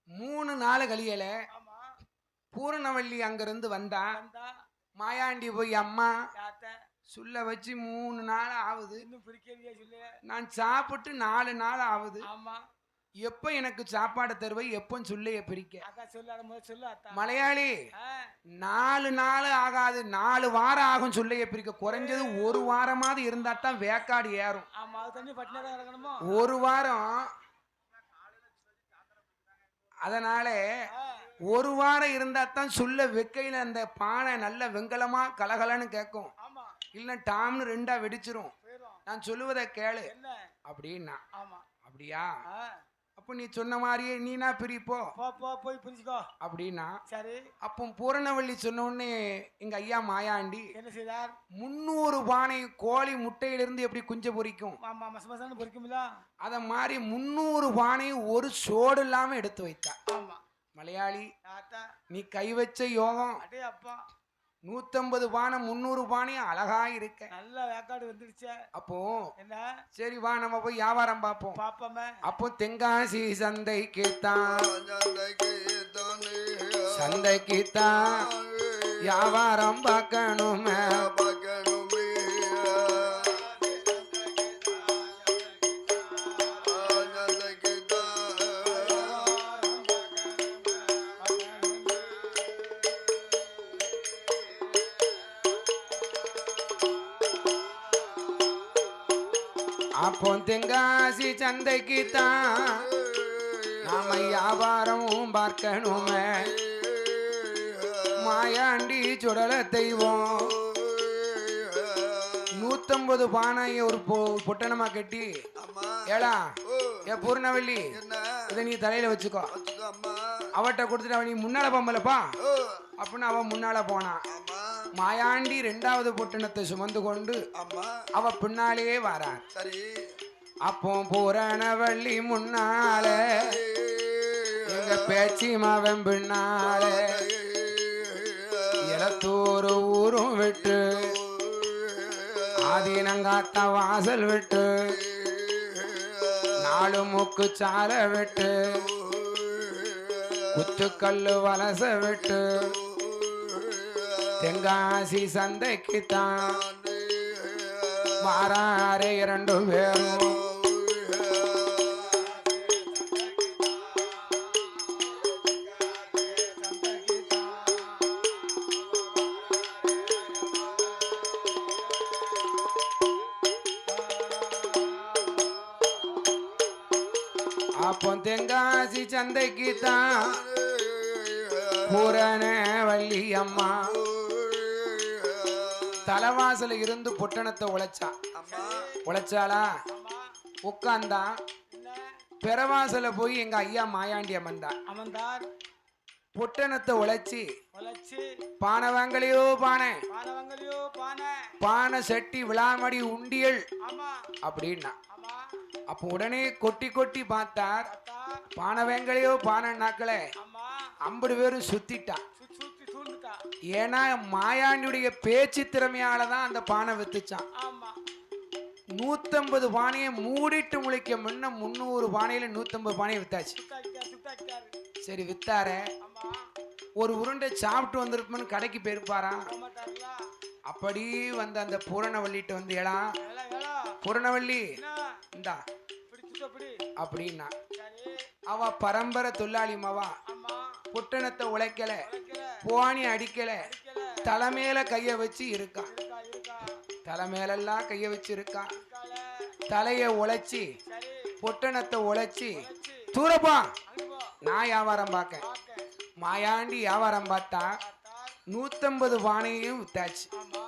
3 நாள் கழியல. ஆமா பூரணவள்ளி அங்கிருந்து வந்தா. வந்தா மாயாண்டி போய் அம்மா யாத்த சுள்ள வச்சு 3 நாள் ஆகுது, இன்னும் பிடிக்கலையே சொல்லு. நான் சாப்பிட்டு 4 நாள் ஆகுது, ஆமா எப்ப எனக்கு சாப்பாடு தருவை, எப்ப சொல்லைய பிரிக்க? அக்கா சொல்லு, அதை முதல்ல சொல்லு அத்தா. மலையாளி 4 நாள் ஆகாது, 4 வாரம் ஆகும் சொல்லைய பிரிக்க. குறைஞ்சது 1 வாரமாவது இருந்தா தான் வேக்காடு ஏறும். ஆமா அது தண்ணி பட்டினா தான் கிடக்கணுமோ. 1 வாரம். அதனால 1 வாரம் இருந்தா தான் சொல்ல வெக்கையில அந்த பானை நல்ல வெங்கலமா கலகலன்னு கேட்கும். ஆமா இல்ல டாம்னு 2ஆ வெடிச்சிரும். போயிரும். நான் சொல்லுவதை கேளு என்ன அப்படின்னா. ஆமா அப்படியா? அப்ப நீ சொன்ன மாதிரியே நீனா பிரிப்போ போ போ போய் புரிஞ்சுக்கோ அப்படின்னா. சரி. அப்போ பூரணவள்ளி சொன்ன உடனே எங்க ஐயா மாயாண்டி என்ன செய்தார்? 300 பானை கோழி முட்டையிலிருந்து எப்படி குஞ்சு பொரிக்கும், ஆமா மசமசான்னு பொரிக்குமில்ல, அத மாதிரி 300 பானை ஒரு சோடு இல்லாம எடுத்து வைத்தா. ஆமா மலையாளி, ஆத்தா நீ கை வச்ச யோகம். அடே அப்பா 150 பானை 300 பானையும் அழகா இருக்க. நல்ல வேக்காடு வந்துருச்சே. அப்போ என்ன சரி வா நம்ம போய் வியாபாரம் பார்ப்போம். பாப்பமே. அப்போ தென்காசி சந்தைக்குத்தான் சந்தைக்குத்தான் வியாபாரம் பார்க்கணுமே. அப்போ தென்காசி சந்தைக்குத்தான் நாம வியாபாரமும் பார்க்கணுமே. மாயாண்டி சுடல தெய்வம் 150 பானையை ஒரு பொட்டணமா கட்டி. ஏடா ஏ பூர்ணவல்லி, இதை நீ தலையில வச்சுக்கோ. அவட்ட கொடுத்துட்டு அவன் நீ முன்னால போம்பலப்பா அப்படின்னு அவன் முன்னால போனான். மாயாண்டி 2வது பொட்டணத்தை சுமந்து கொண்டு அவ பின்னாலேயே வாரான். அப்போ பூரணவள்ளி முன்னால எங்க பேச்சி மவன் பின்னால இளத்தூர் ஊரும் விட்டு ஆதீனங்காத்த வாசல் விட்டு 4 மூக்கு சாலை விட்டு குத்துக்கல்லு வலச விட்டு தென்காசி சந்தைக்குத்தான் மாறாரே 2 பேரும். அப்போ தென்காசி சந்தைக்குத்தான் பூரணவள்ளி அம்மா தலைவாசல இருந்து பொட்டணத்தை உழைச்சாளா உட்காந்தா. பெறவாசல போய் எங்க ஐயா மாயாண்டி அமர்ந்தார். பொட்டணத்தை உழைச்சி பானை வாங்கலையோ பானை, பானை சட்டி விளாமடி உண்டியல் அப்படின்னா. அப்ப உடனே கொட்டி கொட்டி பார்த்தார். பானை வேங்கலையோ பானை நாக்கல 50 பேரும் சுத்திட்டா. ஏன்னா மாயாண்டியுடைய பேச்சு திறமையாலதான் அந்த பானை வித்துச்சான். 150 பானையை மூடிட்டு முழிக்க முன்ன 300 பானையில 150 பானையை வித்தாச்சு. சரி வித்தார ஒரு உருண்டை சாப்பிட்டு வந்திருப்போம்னு கடைக்கு போயிருப்பாரா. அப்படி வந்த அந்த பூரணவள்ளிட்டு வந்து ஏடா பூரணவள்ளி இந்தா அப்படின்னா. அவ பரம்பரை தொழிலாளி மாவா, பொட்டணத்தை உழைக்கல, போனி அடிக்கல, தலைமையில கைய வச்சு இருக்கா. தலைமையிலெல்லாம் கைய வச்சு இருக்கா. தலைய உழைச்சி பொட்டணத்தை உழைச்சி தூரப்பா அங்க போ நான் வியாபாரம் பார்க்க பாக்க மாயாண்டி வியாபாரம் பார்த்தா 150 பானையும் வித்தாச்சு. ஆமா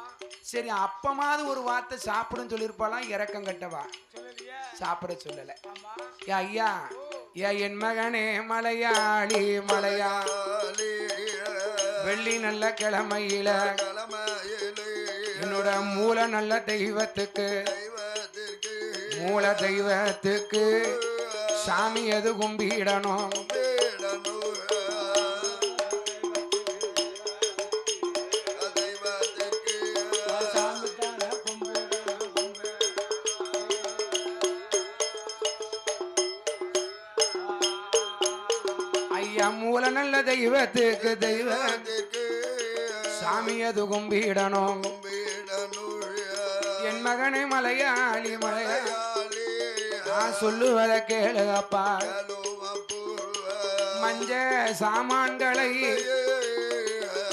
சரி அப்பமாவது ஒரு வார்த்தை சாப்பிடுன்னு சொல்லியிருப்பாலாம், இறக்கம் கட்டவா சொல்லலையே சாப்பிட சொல்லல. ஆமா ஏ ஐயா ஏ என் மகனே மலையாளி மலையாளி வெள்ளி நல்ல கிழமையில என்னோட மூல நல்ல தெய்வத்துக்கு மூல தெய்வத்துக்கு சாமி எது கும்பிடணும். ஐயா மூல நல்ல தெய்வத்துக்கு தெய்வத்துக்கு சாமி எது கும்பிடணும். என் மகனே மலையாளி மலையாளி நான் சொல்லுவத கேளு அப்பா. மஞ்ச சாமான்களை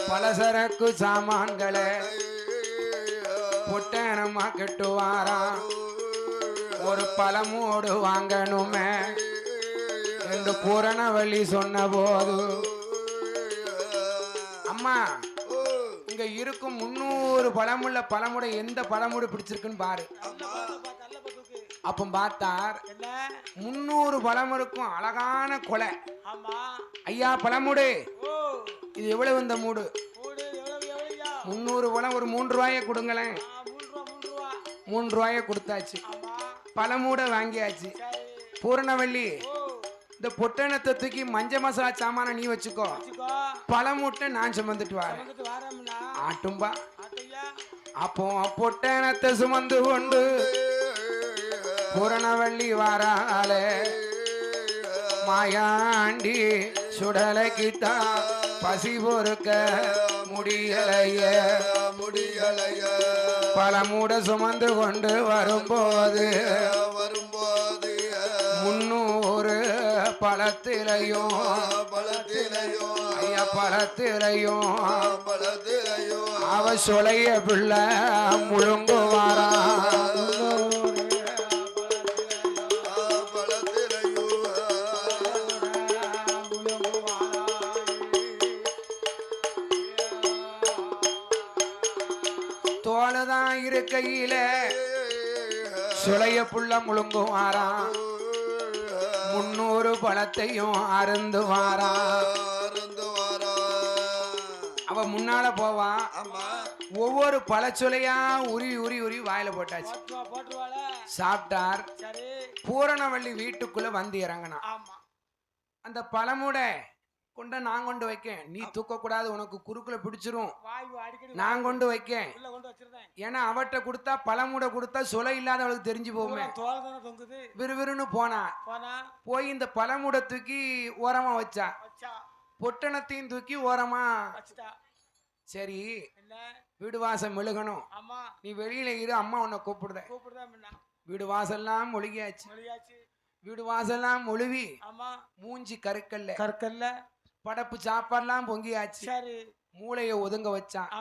பலசரக்கு சாமான்களை பொட்டனமா கெட்டுவாராம். ஒரு பழமோடு வாங்கணுமே என்று பூரணவள்ளி சொன்ன போது அம்மா இங்க இருக்கும் 300 பழமுள்ள பழமுடை எந்த பழமுடை பிடிச்சிருக்குன்னு பாரு. அப்ப பார்த்தார் 300 பழம் இருக்கும் அழகான கொலை. ஐயா பழமுடு இது எவ்வளவு இந்த மூடு 300 பழம் ஒரு 3 ரூபாயை கொடுங்களேன். 3 ரூபாயை கொடுத்தாச்சு. பழமூட வாங்கியாச்சு. பூரணவள்ளி இந்த பொட்டணத்தை தூக்கி மஞ்ச மசாலா சாமான நீ வச்சுக்கோ, பழமூட்டை நான் சுமந்துட்டு வரேன் ஆட்டும்பா. அப்போ பொட்டணத்தை சுமந்து கொண்டு பூரணவள்ளி வாராளே மாயாண்டி சுடலைக்குத்தா பசி பொறுக்க முடியலைய முடியலைய பழமூட சுமந்து கொண்டு வரும்போது 300 பழத்திலையும் ஐயா பழத்திலையும் அவ சொலைய பிள்ளை முழுங்குவாரா. தோளுதான் இருக்கையில சுளைய புள்ள முழுங்குவாரா. 300 பழத்தையும் அருந்துவாரா. அவ முன்னால போவா. ஒவ்வொரு பழச்சுளையா உருவி உரி உரி வாயில போட்டாச்சு. சாப்பிட்டார். பூரணவள்ளி வீட்டுக்குள்ள வந்து இறங்கினா. அந்த பழமுட கொண்ட நான் கொண்டு வைக்கேன், நீ தூக்க கூடாது, உனக்கு குறுக்குல பிடிச்சிரும், நான் கொண்டு வைக்கேன். ஏன்னா அவட்ட கொடுத்தா பழமுட கொடுத்தா சொலை இல்லாதவளுக்கு தெரிஞ்சு போகுமே. விறுவிறுன்னு போனா போய் இந்த பழமுட தூக்கி ஓரமா வச்சா, பொட்டணத்தையும் தூக்கி ஓரமா. சரி வீடு வாசல் மெழுகணும், நீ வெளியில இரு, அம்மா உன்னை கூப்பிடுத. வீடு வாசல்லாம் மொழிகியாச்சு. வீடு வாசல்லாம் மொழுவி மூஞ்சி கருக்கல்ல கற்கல்ல படப்பு சாப்பாடுலாம் பொங்கியாச்சு. மூளைய ஒதுங்க வச்சான்.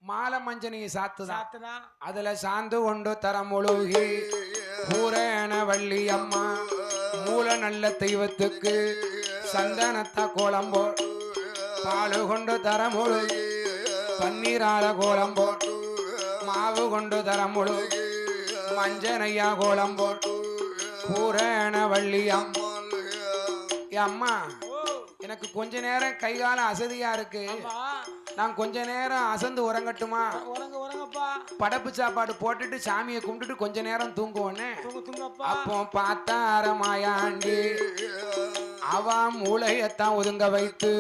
மாலை மஞ்சனையை சாத்துதான். அதுல சாந்து கொண்டு தரமொழுகி பூரண வள்ளி அம்மா மூல நல்ல தெய்வத்துக்கு சந்தனத்தா கோலம்போ பாலு கொண்டு தரமொழுகி பன்னீரால கோலம்போ மாவு கொண்டு தரமொழுகி மஞ்சனையா கோலம்போ பூரண வள்ளி அம்மா. அம்மா எனக்கு கொஞ்ச நேரம் கை கால அசதியா இருக்கு, நான் கொஞ்ச நேரம் அசந்து உறங்கட்டுமா? படப்பு சாப்பாடு போட்டுட்டு சாமியை கும்பிட்டுட்டு கொஞ்ச நேரம் தூங்குவோன்னு. அப்போ பார்த்தார மாயாண்டி அவ மூளையத்தான் ஒதுங்க வைத்து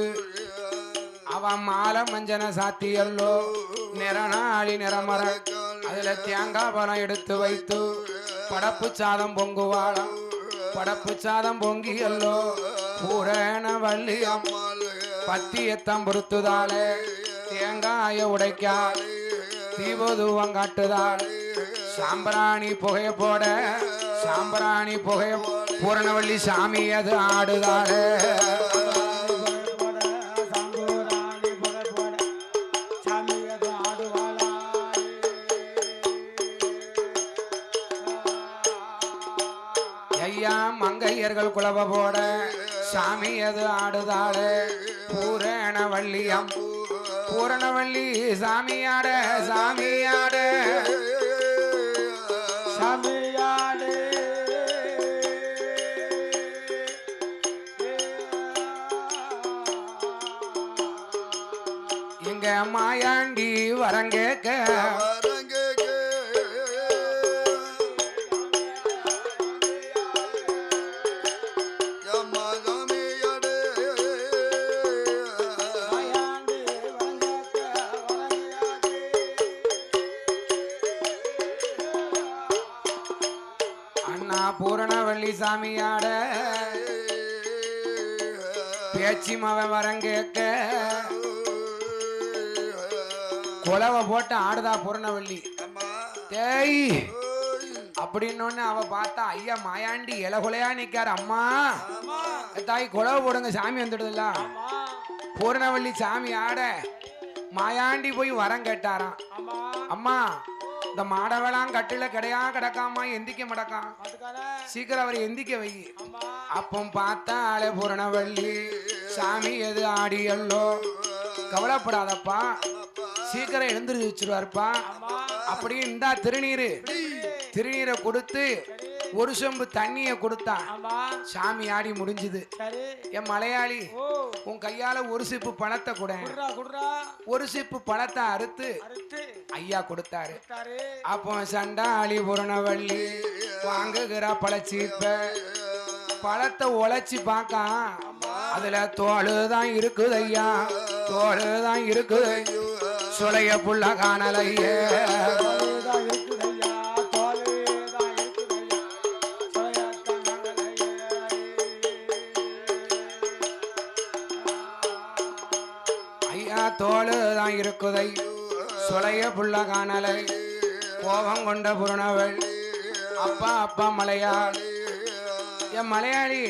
அவ மாலை மஞ்சன சாத்தியல்லோ நிறநாளி நிறமர அதுல தேங்காய் பழம் எடுத்து வைத்து படப்பு சாதம் பொங்குவாளாம். படப்பு சாதம் பொங்கியல்லோ பூரண வள்ளி அம்மா பத்தியத்தம் பொறுத்துதாளே தேங்காய உடைக்காள் தீபதூவம் காட்டுதாள். சாம்பிராணி புகைய போட சாம்பிராணி புகைய பூரணவள்ளி சாமி அது ஆடுதாளே. ஐயா மங்கையர்கள் குலவ போட சாமி அது ஆடுதாளே பூரணவள்ளியம் பூரணவள்ளி சாமியாட சாமியாட சாமியாடு எங்க மாயாண்டி வரங்கேக்க அண்ணா பூரணவள்ளி சாமியாட பேச்சி மவன் வரங்கேக்க குலவ போட்டு ஆடுதா பூரணவள்ளி தேய் அப்படின்னு அவ பார்த்தா ஐயா மாயாண்டி இலகுலையா நிக்காரு அம்மா தாய் குலவ போடுங்க சாமி வந்துடுதுல்ல பூரணவள்ளி சாமி ஆட மாயாண்டி போய் வரம் கேட்டாராம் அம்மா இந்த மாடவெல்லாம் கட்டில கிடையா கிடக்காமா எந்திக்க மடக்கான் சீக்கிரம் அவர் எந்திக்க வை அப்போ பார்த்தாலே பூரணவள்ளி சாமி எது ஆடியல்லோ கவலைப்படாதப்பா சீக்கிரம் எழுந்திரு வச்சிருவாருப்பா அப்படியே இந்தா திருநீரை கொடுத்து ஒரு சொம்பு தண்ணிய கொடுத்தா சாமி ஆடி முடிஞ்சுது என் மலையாளி உன் கையால ஒரு சிப்பு பணத்தை கூட ஒரு சிப்பு பணத்தை அறுத்து ஐயா கொடுத்தாரு அப்போ சண்டாளி பூரணவள்ளி வாங்குகிற பழச்சீப்ப பழத்தை உழைச்சி பார்க்க அதுல தோளுதான் இருக்குது ஐயா தோளுதான் இருக்குது சுளைய புள்ள காணலையே ஐயா தோளுதான் இருக்குதை சுளைய புள்ள காணலை கோபம் கொண்ட புரணவள் அப்பா அப்பா மலையாள் என் மலையாளி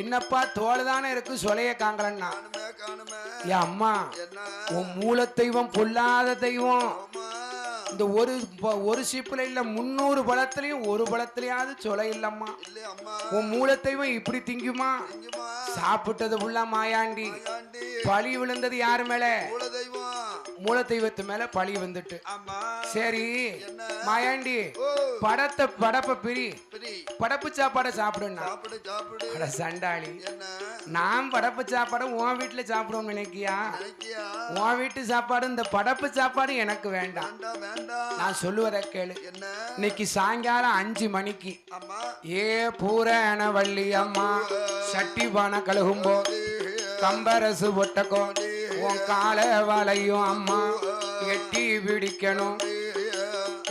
என்னப்பா தோளுதானே இருக்கு சுளைய காங்கலன்னா என் அம்மா உன் மூல தெய்வம் பொல்லாத தெய்வம் இந்த ஒரு சிப்புல இல்ல 300 பழத்திலையும் ஒரு பழத்திலையாவது சொலை இல்லம்மா உன் மூல தெய்வம் இப்படி திங்குமா சாப்பிட்டது புள்ள மாயாண்டி பழி விழுந்தது யாரு மேல மூல தெய்வத்து மேல பழி வந்துட்டு சரி மாயாண்டி படப்ப பிரி படப்பு சாப்பாடை சாப்பிடுன்னா சண்டாளி நான் படப்பு சாப்பாடு உன் வீட்டுல சாப்பிடுவோம் நினைக்கியா உன் வீட்டு சாப்பாடு இந்த படப்பு சாப்பாடு எனக்கு வேண்டாம் நான் சொல்லுவத கேளு இன்னைக்கு சாயங்காலம் 5 மணிக்கு ஏ பூரணவள்ளி அம்மா சட்டி பானை கழுகும்போ கம்பரசு பொட்டக்கோ உன் கால வலையும் அம்மா எட்டி பிடிக்கணும்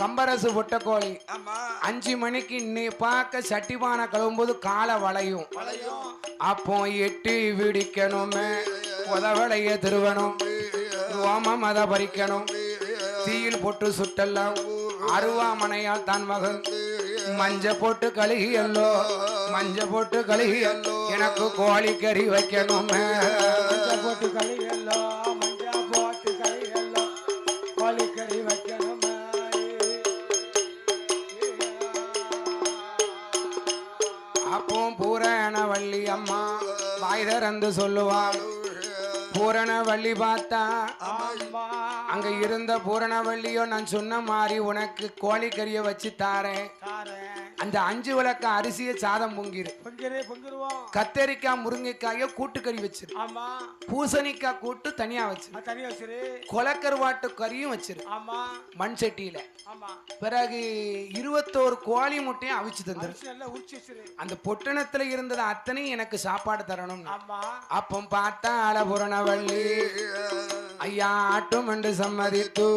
கம்பரசு பொட்ட கோழி 5 மணிக்கு நீ பார்க்க சட்டிபானை கழுவும்போது காலை வளையும் அப்போ எட்டி பிடிக்கணுமே உதவளைய திருவணும் ஓமம் அதை பறிக்கணும் தீயில் போட்டு சுட்டெல்லாம் அருவாமனையால் தான் மகன் மஞ்ச போட்டு கழுகியல்லோ மஞ்ச போட்டு கழுகியல்லோ எனக்கு கோழிக்கறி வைக்கணுமே மஞ்ச போட்டு கழுகியல்லோ மஞ்ச போட்டு கழுகியல்லோ கோழிக்கறி வைக்கணுமே அப்போ பூரணவள்ளி அம்மா வாய் திறந்து சொல்லுவாள் பூரணவள்ளி பார்த்தா அங்க இருந்த பூரணவள்ளியோ நான் சொன்ன மாதிரி உனக்கு கோழிக்கறியை வச்சு தாரேன் அந்த 5 விளக்க அரிசிய சாதம் பொங்கிரு கத்தரிக்காய் முருங்கைக்காய கூட்டுக்கறி வச்சிரு பூசணிக்காய் கூட்டு தனியா வச்சிரு கொலக்கருவாட்டு கறியும் வச்சிரு மண் சட்டியில பிறகு 21 கோழி முட்டையும் அவிச்சு தந்துரு அந்த பொட்டணத்துல இருந்தது அத்தனையும் எனக்கு சாப்பாடு தரணும் அப்போ பார்த்தா அலபுரணவள்ளி ஐயா ஆட்டும் என்று சம்மதித்து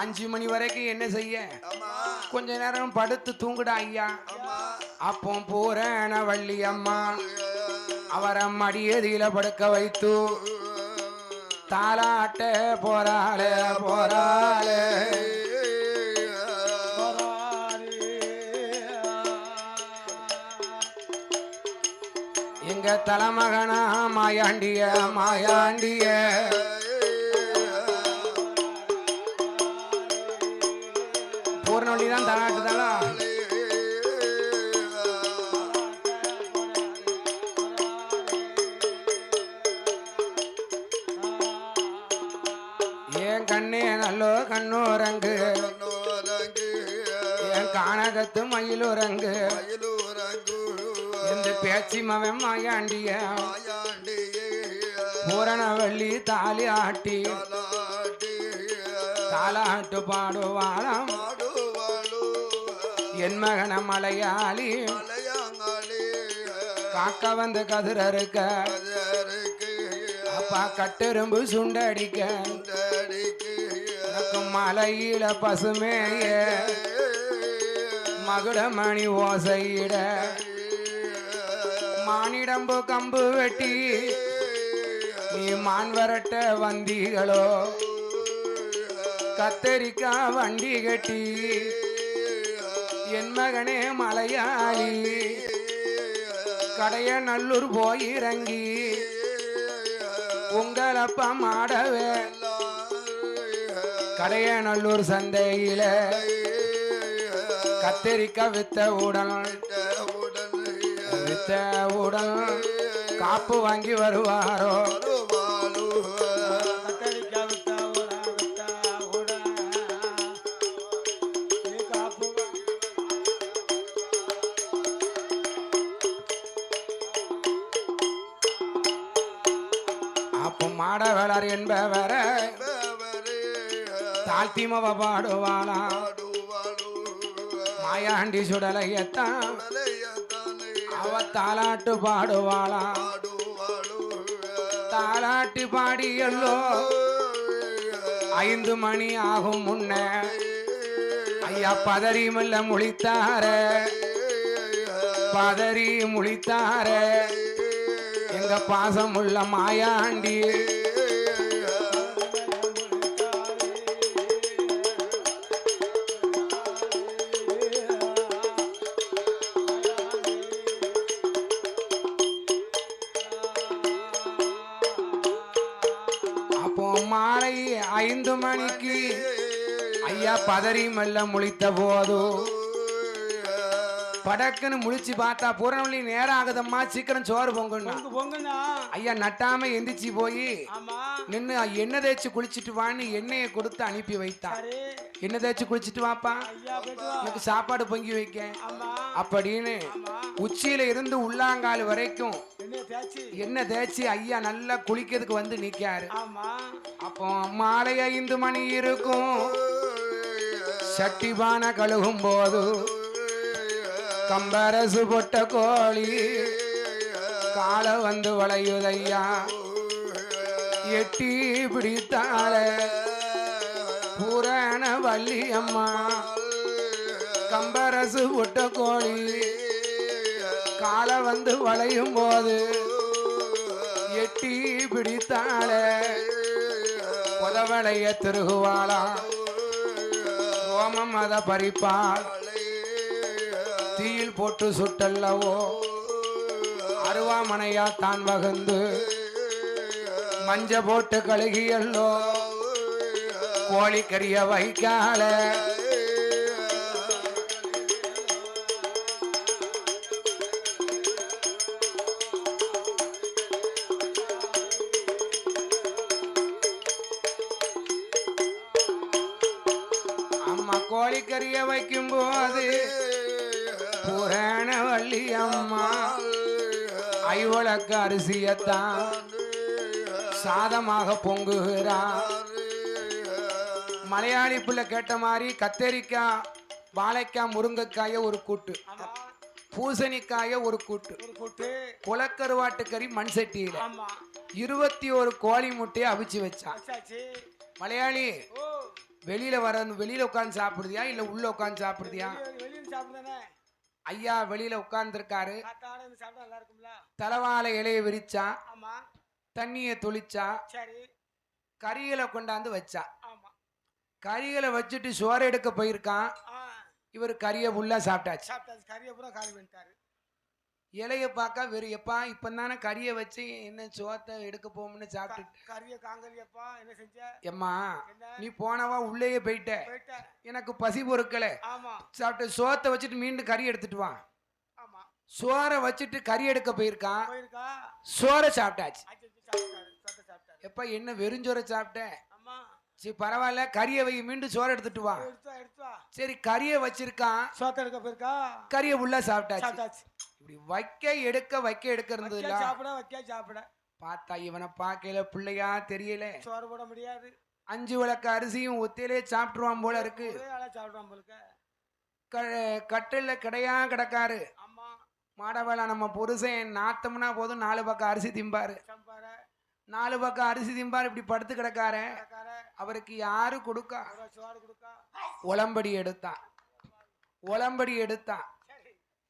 5 மணி வரைக்கும் என்ன செய்ய கொஞ்ச நேரம் படுத்து தூங்குடா ஐயா அப்போ பூரணவள்ளி அம்மா அவரை மடியதியில படுக்க வைத்து தாலாட்ட போறாளே போறாளே எங்க தலைமகனா மாயாண்டிய மாயாண்டிய பூர்ணவள்ளி தான் தாளாட்டுதாளா என் கண்ணே நல்லோ கண்ணூரங்கு என் கானகத்து மயிலுரங்கு இந்த பேச்சி மவன் மாயாண்டிய பூரணவள்ளி தாலி ஆட்டி தாலாட்டு பாடுவாளாம் என் மகன மலையாளி காக்க வந்து கதிரறுக்க அப்பா கட்டெரும்பு சுண்டடிக்க மலையில பசுமேய மகுடமணி ஓசையிட மானிடம்பு கம்பு வெட்டி நீ மான் வரட்ட வந்திகளோ கத்தரிக்கா வண்டி கட்டி என் மகனே மலையாளி கடைய நல்லூர் போய் இறங்கி உங்களப்பா மாடவே கடைய நல்லூர் சந்தையில கத்தரிக்கா வித்த உடல் காப்பு வாங்கி வருவாரோ அப்போ மாடவளர் என்பவர தாழ்த்திமவ பாடுவாளா மாயாண்டி சுடலையத்தான் அவ தாலாட்டு பாடுவாளா தாலாட்டு பாடியல்லோ 5 மணி ஆகும் முன்ன ஐயா பதறி மெல்ல முழித்தார பதறி முழித்தார எங்க பாசமுள்ள மாயாண்டி அப்போ மாலை 5 மணிக்கு ஐயா பதறி மெல்ல முழித்த போது படக்குன்னு முழிச்சு பார்த்தா பூரணவள்ளி நேரம் ஆகுதம்மா சீக்கிரம் சோறு பொங்குன்னா ஐயா நட்டாம எந்திரிச்சு போய் நின்னு எண்ணெய் தேய்ச்சி குளிச்சுட்டு வான்னு எண்ணெயை கொடுத்து அனுப்பி வைத்தான். எண்ணெய் தேய்ச்சி குளிச்சுட்டு வாப்பா எனக்கு சாப்பாடு பொங்கி வைக்க அப்படின்னு உச்சியில இருந்து உள்ளாங்கால் வரைக்கும் எண்ணெய் தேய்ச்சி ஐயா நல்லா குளிக்கிறதுக்கு வந்து நிக்காரு. அப்போ மாலை 5 மணி இருக்கும். சட்டிபான கழுகும் போது கம்பரசு பொட்ட கோழி காலை வந்து வளையுதையா எட்டி பிடித்தாள பூரண வள்ளி அம்மா. கம்பரசு பொட்ட கோழி காலை வந்து வளையும் போது எட்டி பிடித்தாள புதவளைய திருகுவாளா ஓமம் அத பறிப்பாள் தீயில் போட்டு சுட்டல்லவோ அருவாமனையா தான் வகுந்து மஞ்ச போட்டு கழுகியல்லோ கோழிக்கறிய வைக்கால. அம்மா கோழிக்கறிய வைக்கும் போது பூரண வள்ளி அம்மா ஐவழக்கு அரிசியத்தான் சாதமாக பொங்குகிறா. மலையாளி புள்ள கேட்ட மாதிரி கத்தரிக்காய் வாழைக்காய் முருங்கைக்காய ஒரு கூட்டு, பூசணிக்காய ஒரு கூட்டு, குளக்கருவாட்டு கறி மண் சட்டியில 21 கோழி முட்டையை அவிச்சு வச்சா. மலையாளி வெளியில உட்காந்து சாப்பிடுதியா இல்ல உள்ள உட்காந்து சாப்பிடுதியா? ஐயா வெளியில உட்கார்ந்துருக்காரு. தலவாழை இலைய விரிச்சா, தண்ணிய தொளிச்சா, கறிகளை கொண்டாந்து வச்சா. கறிகளை வச்சுட்டு சோறு எடுக்க போயிருக்கான். இவர் கறியை ஃபுல்லா சாப்பிட்டாச்சு. இலைய பார்க்க வெறும் எப்பா இப்பதானே கறியை வச்சு என்ன சோத்தை எடுக்க போகும்னு சாப்பிட்டு எம்மா நீ போனவா உள்ளேயே போயிட்ட, எனக்கு பசி பொறுக்கல, சாப்பிட்டு சோத்தை வச்சுட்டு மீண்டும் கறி எடுத்துட்டு வா. சோறை வச்சுட்டு கறி எடுக்க போயிருக்கான். சோறை சாப்பிட்டாச்சு. எப்ப என்ன வெறுஞ்சோரை சாப்பிட்ட? சரி பரவாயில்ல, கறியை வை, மீண்டும் சோறு எடுத்துட்டு வா. எடுத்து வா. சரி கறியை வச்சிருக்கான், சோத்த எடுக்க போயிருக்கா. கறியை உள்ள சாப்பிட்டாச்சு. சாப்பிட்டாச்சு. இப்படி வைக்க எடுக்க இருந்தது இல்ல. சாப்பிட பார்த்தா இவனை பார்க்கல, பிள்ளையா தெரியல. சோறு போட முடியாது. 5 விளக்கு அரிசியும் ஒத்தையிலே சாப்பிட்டுருவான் போல இருக்கு. சாப்பிடுவான் போல. கட்டில கிடையா கிடக்காரு. ஆமா. மாடவேளா நம்ம புருஷன் நாத்தம்னா போதும் 4 பக்கம் அரிசி திம்பாரு. 4 பக்கம் அரிசி திம்பாரு. இப்படி படுத்து கிடக்காரு. அவருக்கு யாரு கொடுக்கா? உளம்படி எடுத்தான்.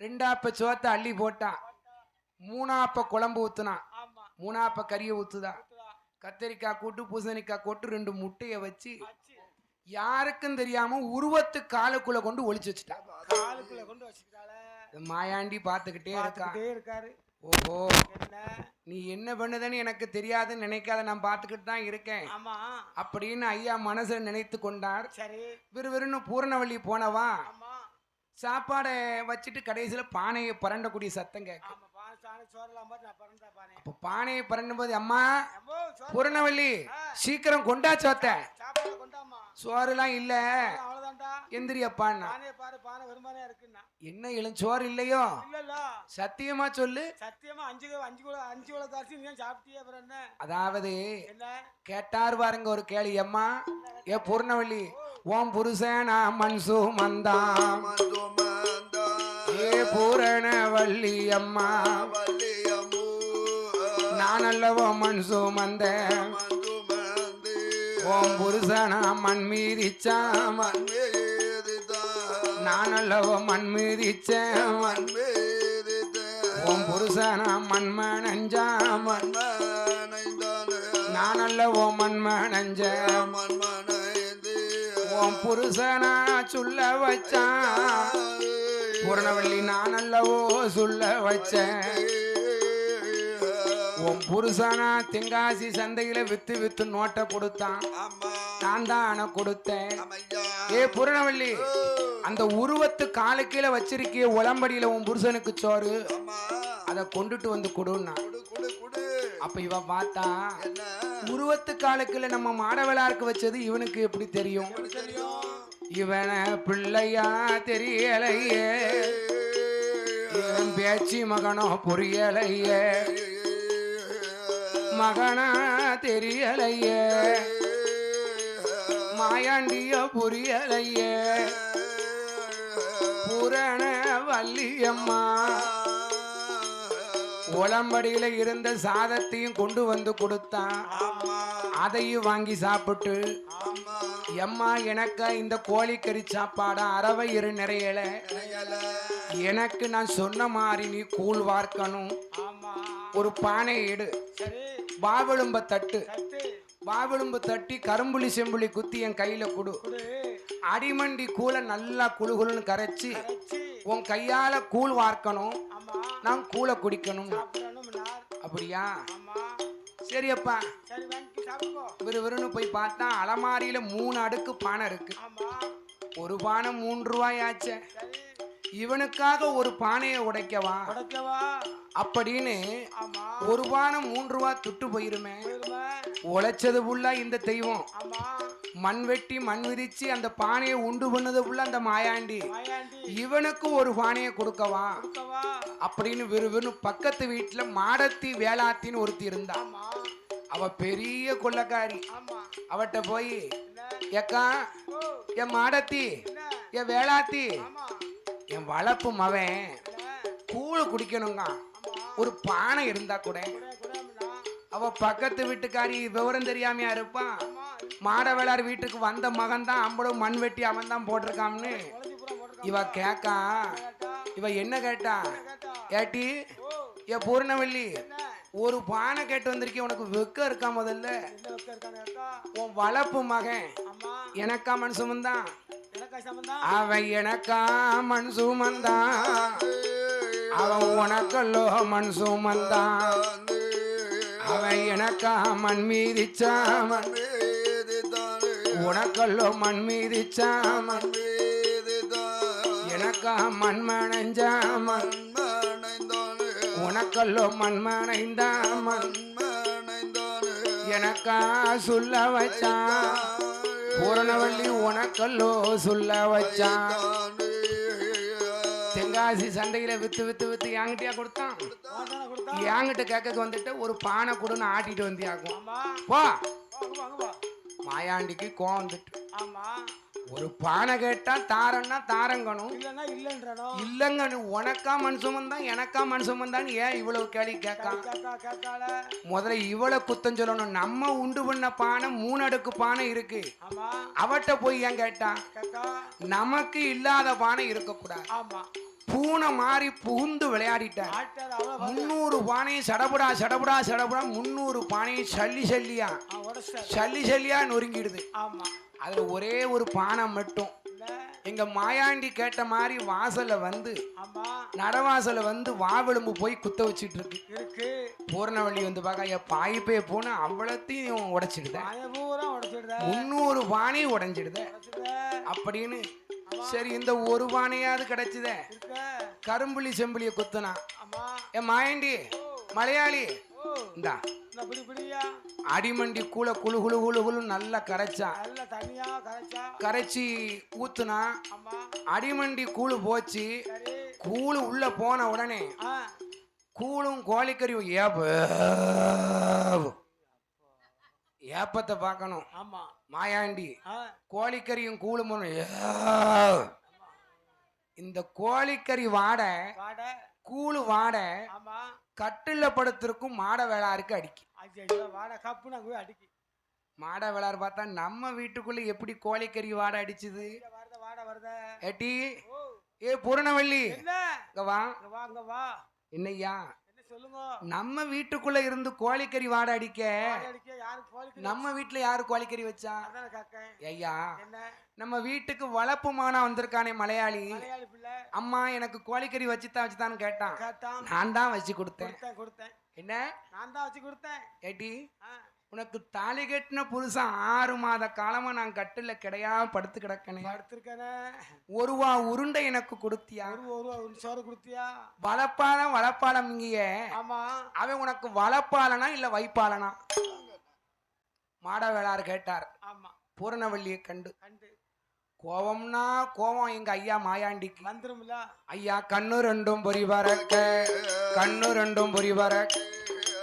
2 ஆப்ப சோத்தை அள்ளி போட்டான். 3 ஆப்ப குழம்பு ஊத்துனான். 3 ஆப்ப கறியை ஊத்துதா. கத்தரிக்காய் கூட்டு, பூசணிக்காய் கூட்டு, 2 முட்டைய வச்சு யாருக்கும் தெரியாம உருவத்து காலுக்குள்ள கொண்டு ஒளிச்சு வச்சுட்டான். மாயாண்டி பாத்துக்கிட்டே இருக்காரு. ஓஹோ, நீ என்ன பண்ணுதுன்னு எனக்கு தெரியாதுன்னு நினைக்காத, நான் பாத்துக்கிட்டு தான் இருக்கேன் அப்படின்னு ஐயா மனசுல நினைத்து கொண்டார். விறுவிறுன்னு பூரணவள்ளி போனவா சாப்பாடை வச்சுட்டு கடைசியில பானையை பரண்டக்கூடிய சத்தம் கேட்கும். அப்ப பானையை பரண்டும் போது, அம்மா பூரணவள்ளி சீக்கிரம் கொண்டா சோத்த, சோறுலாம் இல்ல, எந்திரியப்பான்னா. என்ன இளஞ்சோறு இல்லையோ? சத்தியமா சொல்லு. அதாவது கேட்டார் பாருங்க ஒரு கேள்வி. அம்மா ஏ பூர்ணவள்ளி, ஓம் புருஷனா மன்சு மந்தான், ஏ பூரணவள்ளி அம்மா நான் அல்லவோ மன்சு மந்த, ஓம் புருஷனா மண் மீதிச்சா, நான் அல்லவோ மண் மீதிச்ச, ஓம் புருஷனா மண்மணஞ்சா, நான் அல்லவோ மண்மணஞ்ச, ஓம் புருஷனா சொல்ல வச்சா, பூரணவள்ளி நான் அல்லவோ சொல்ல வச்சேன். உன் புருஷனா தென்காசி சந்தையில வித்து நோட்டை கொடுத்தான், நான் தான் கொடுத்தேன். ஏ பூரணவள்ளி, அந்த உருவத்து காலு கீழே வச்சிருக்கிய உளம்படியில உன் புருஷனுக்கு சோறு, அதை கொண்டுட்டு வந்து கொடுன்னா. அப்ப இவ பார்த்தா உருவத்து காலுக்குள்ள நம்ம மாடவளாருக்கு வச்சது இவனுக்கு எப்படி தெரியும்? இவன பிள்ளையா தெரியலையே, இவன் பேச்சு மகனோ புரியலையே, மகனா தெரியலையே, மாயாண்டியோ புரியலையே, பூரண வள்ளியம்மா உளம்படியில இருந்த சாதத்தையும் கொண்டு வந்து கொடுத்தான். அதையும் வாங்கி சாப்பிட்டு, எம்மா எனக்கு இந்த கோழிக்கறி சாப்பாட அரவையிறு நிறையல, எனக்கு நான் சொன்ன மாதிரி நீ கூழ் வார்க்கணும். ஒரு பானை எடு, பாவெலும்ப தட்டு, பாவெலும்பு தட்டி கரும்புளி செம்புளி குத்தி என் கையில கொடு. அடிமண்டி கூழை நல்லா குழுகுலுன்னு கரைச்சி உன் கையால கூழ் வார்க்கணும், நான் கூழை குடிக்கணும். அப்படியா? சரி அப்பா. விறுவிறுன்னு போய் பார்த்தா அலமாரியில 3 அடுக்கு பானை இருக்கு. ஒரு பானை 3 ரூபாய் ஆச்சு. இவனுக்காக ஒரு பானையை உடைக்கவா அப்படின்னு ஒரு பானை 3 ரூபாய் துட்டு போயிருமே. உழைச்சது புள்ள இந்த தெய்வம், மண் வெட்டி மண் விரிச்சு அந்த பானையை உண்டு பண்ணது புள்ள அந்த மாயாண்டி, இவனுக்கு ஒரு பானையை கொடுக்கவா அப்படின்னு விறுவிறுன்னு பக்கத்து வீட்டுல மாடத்தி வேளாத்தின்னு ஒருத்தி இருந்தா. அவ பெரிய கொள்ளக்காரி. அவட்ட போய், ஏக்கா என் மாடத்தி, என் வேளாத்தி, என் வளர்ப்பு மவன் கூழ் குடிக்கணுங்க, ஒரு பானை இருந்தா கூட. அவ பக்கத்து வீட்டுக்காரி விவரம் தெரியாமையா இருப்பான். மாடவேளார் வீட்டுக்கு வந்த மகன் தான் அம்பளவு மண் வெட்டி அவன் தான் போட்டிருக்கான்னு இவ கேக்கா. இவ என்ன கேட்டா, ஏட்டி ஏ பூர்ணவள்ளி, ஒரு பானை கேட்டு வந்திருக்கேன், உனக்கு வெக்கம் இருக்கா? முதல்ல உன் வளர்ப்பு மகன் எனக்கா மண் சுமந்தான், அவன் எனக்கா மண் சுமந்தான், அவன் உனக்கல்லோ மண் சுமந்தான், அவன் எனக்கா மண் மீதிச்சா, உனக்கல்லோ மண் மீதிச்சா, எனக்கா மண் மணஞ்சா, உனக்கல்லோ மண் மணைந்தா, எனக்கா சொல்ல வச்சான் பூரணவள்ளி உனக்கல்லோ சொல்ல வச்சான் தென்காசி சண்டையில வித்து வித்து வித்து என்கிட்டயா கொடுத்தான் என்கிட்ட கேட்க வந்துட்டு ஒரு பானை கொடுன்னு ஆட்டிட்டு வந்தியாக்கும் போ மாயாண்டிக்கு கோவம் வந்துட்டு ஒரு பானை கேட்டா தாரன்னா தாரங்கணும் இல்லங்க உனக்கா மனுஷம் தான் எனக்கா மனுஷம் தான் ஏன் இவ்வளவு கேள்வி கேட்கா முதல்ல இவ்வளவு குத்தம் சொல்லணும் நம்ம உண்டு பண்ண பானை 3 அடுக்கு பானை இருக்கு அவட்ட போய் ஏன் கேட்டா நமக்கு இல்லாத பானை இருக்கக்கூடாது பூனை மாறி புகுந்து விளையாடிட்டார் 300 பானையும் சடபுடா சடபுடா சடபுடா 300 பானையும் சல்லி சல்லியா நொறுங்கிடுது அதுல ஒரே ஒரு பானை மட்டும் எங்க மாயாண்டி கேட்ட மாதிரி வாசல்ல வந்து நடவாசல வந்து வாவெலும்பு போய் குத்த வச்சிட்டு இருக்கு பூரணவள்ளி வந்து பாக்க பாய்ப்பே போன அவ்வளத்தையும் உடைச்சிடுத 300 பானையும் உடைஞ்சிடுத அப்படின்னு சரி இந்த ஒரு பானையாவது கிடைச்சதே கரும்புலி செம்புலிய குத்துனா என் மாயாண்டி மலையாளி இந்தா அடிமண்டி கூல குழு குழு குழு குழு நல்லா கரைச்சா கரைச்சி ஊத்துனா அடிமண்டி கூழு போச்சு கூழு உள்ள போன உடனே கூழும் கோழிக்கறியும் ஏப்பத்தை பார்க்கணும் மாயாண்டி கோழிக்கறியும் கூழும் இந்த கோழிக்கறி வாடை கூழு வாடை கட்டுல படுத்திருக்கும் மாட வேளாருக்கு அடிக்கி மாட வேளாறு பார்த்தா நம்ம வீட்டுக்குள்ள எப்படி கோழிக்கறி வாடை அடிச்சுது ஏட்டி ஏ பூரணவள்ளி வா என்னையா நம்ம வீட்டுக்குள்ள இருந்து கோழிக்கறி வாடை அடிக்க நம்ம வீட்டுல யாரு கோழிக்கறி வச்சா ஐயா நம்ம வீட்டுக்கு வளர்ப்பு மானா வந்திருக்கானே மலையாளி அம்மா எனக்கு கோழிக்கறி வச்சுதான் கேட்டான் நான் தான் வச்சு கொடுத்தேன் என்ன நான் தான் வச்சு கொடுத்தேன் ஏட்டி உனக்கு தாலி கட்டின புருஷன் 6 மாத காலமா நான் கட்டுல கிடையாம படுத்து கிடக்கனே ஒருவா உருண்டை எனக்கு கொடுத்தியா சோறு கொடுத்தியா வளப்பாலம் இங்கேயே அவன் உனக்கு வளப்பாலனா இல்ல வைப்பாலனா மாட வேளாறு கேட்டார் பூரணவள்ளியை கண்டு கோவம்னா கோவம் எங்க ஐயா மாயாண்டிக்கு வந்துரும்ல ஐயா கண்ணு ரெண்டும் பொறி பறக்க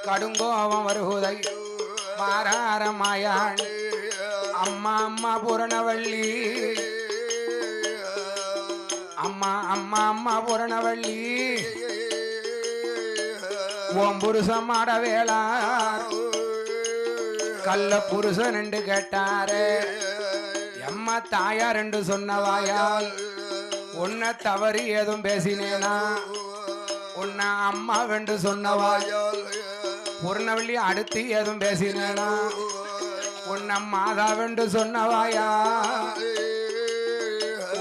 கடுங்கோவம் வருகுதை மாறார மாயாண்டி அம்மா பூரணவள்ளி அம்மா பூரணவள்ளி ஓம் புருஷன் மாட வேளார் கள்ள புருஷன் என்று கேட்டாரே எம்மா தாயார் என்று சொன்னவாயால் உன்னை தவறு ஏதும் பேசினேனா உன்னை அம்மா வென்று சொன்னவாயால் பூரணவள்ளி அடுத்து ஏதும் பேசினேனா உன்னை மாதா வென்று சொன்னவாயா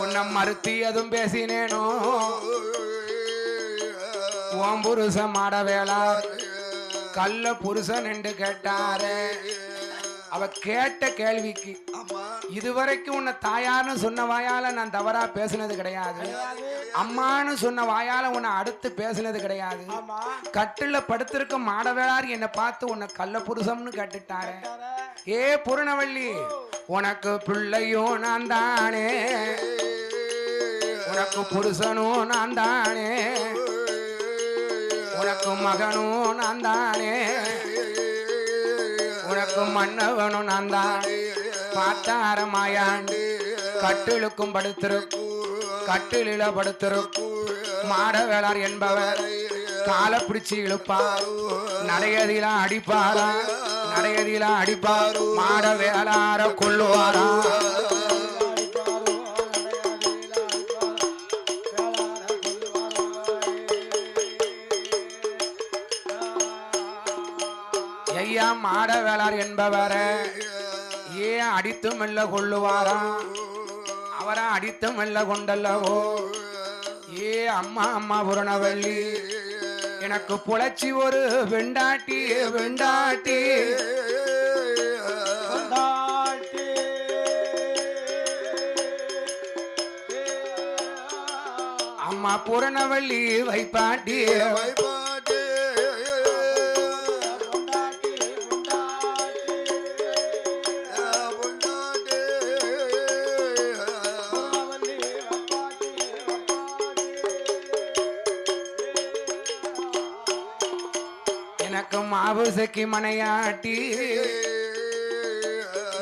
உன்னை மறுத்து ஏதும் பேசினேனோ ஓம் புருஷன் மாட வேளார் கள்ள புருஷன் என்று கேட்டாரே அவ கேட்ட கேள்விக்கு இதுவரைக்கும் உன்னை தாயார்னு சொன்ன வாயால நான் தவறா பேசினது கிடையாது அம்மான்னு சொன்ன வாயால உன்னை அடுத்து பேசினது கிடையாது கட்டுல படுத்திருக்க மாடவேளார் என்னை பார்த்து உன்னை கள்ள புருஷம்னு கேட்டுட்டாரு ஏ பூரணவள்ளி உனக்கு பிள்ளையும் நான் தானே உனக்கு புருஷனும் நான் தானே உனக்கு மகனும் நான் தானே உனக்கு மன்னவனும் நான் தான் பார்த்தார மாயாண்டி கட்டிலுக்கும் படுத்திருக்கும் கட்டில படுத்திருக்கும் மாட வேளார் என்பவர் காலை பிடிச்சி இழுப்பார் நடையதில அடிப்பாரா நடையதில அடிப்பார் மாட வேளார கொள்ளுவாரா ஐயா மாட வேளார் என்பவர ஏன் அடித்து மெல்ல கொள்ளுவாரா அவரை அடித்து மெல்ல கொண்டல்லவோ ஏ அம்மா பூரணவள்ளி எனக்கு புலச்சி ஒரு வெண்டாட்டி அம்மா பூரணவள்ளி வைப்பாட்டி மாபூசைக்கு மனையாட்டி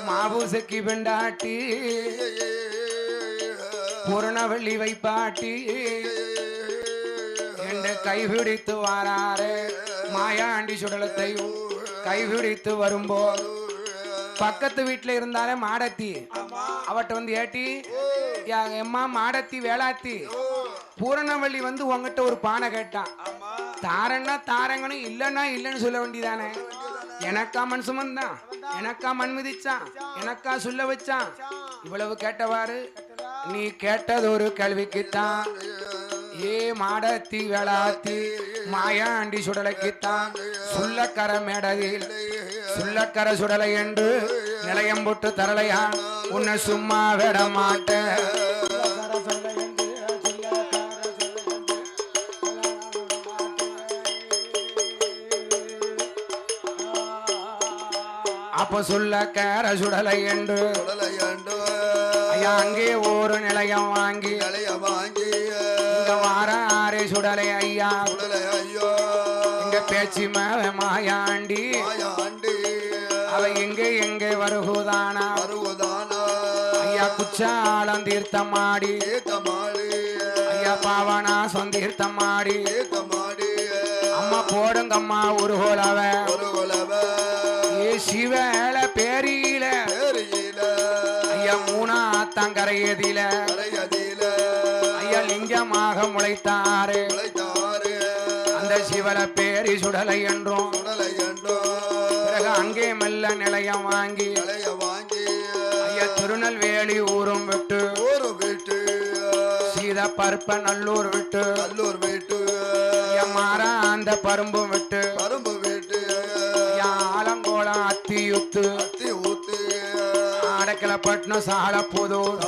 மாபூசைக்கு பெண்டாட்டி பூரணவள்ளி வைப்பாட்டி என்று கைபிடித்து வாராரு மாயாண்டி சுடலத்தையும் கைபிடித்து வரும்போது பக்கத்து வீட்டுல இருந்தாலே மாடத்தி அவட்ட வந்து ஏட்டி எம்மா மாடத்தி வேளாத்தி பூரணவள்ளி வந்து உங்ககிட்ட ஒரு பானை கேட்டான் தாரன்னா தாரங்கணும் இல்லன்னா இல்லன்னு சொல்ல வேண்டியதானே எனக்கா மண் சுமந்தான் எனக்கா மண் மிதிச்சான் எனக்கா சொல்ல வச்சான் இவ்வளவு கேட்டவாறு நீ கேட்டது ஒரு கேள்விக்குத்தான் ஏ மாடத்தி வேளாத்தி மாயாண்டி சுடலைக்குத்தான் சுள்ளக்கர மேடதில் சுள்ளக்கர சுடலை என்று நிலையம் போட்டு தரலையா உன்னை சும்மா விட மாட்டேன் அப்ப சொல்லக்கர சுடலை என்று ஐயா அங்கே ஒரு நிலையம் வாங்கி இங்க வார ஆரே சுடலை ஐயா இங்க பேச்சு மாயாண்டி அவ எங்கே எங்கே வருகுதானா ஐயா குச்சாலம் தீர்த்தமாடி ஐயா பாவனா சொந்தீர்த்தமாடி அம்மா போடுங்கம்மா ஒரு கோலவ ஏ சிவேல பேரியில ஐயா மூணாத்தங்கரையதில ஐயா லிங்கமாக முளைத்தாரு அந்த சிவல பேரி சுடலை என்றும் பிறகு அங்கே மெல்ல நிலையம் வாங்கி ஐயா திருநெல்வேலி ஊரும் விட்டு சீத பருப்ப நல்லூர் விட்டு ஐயா மாறா அந்த பரும்பும் விட்டு ஐயா ஆலங்கோளம் அத்தியுத்து அடக்கலப்பட்டினம் சாலப்புதூர்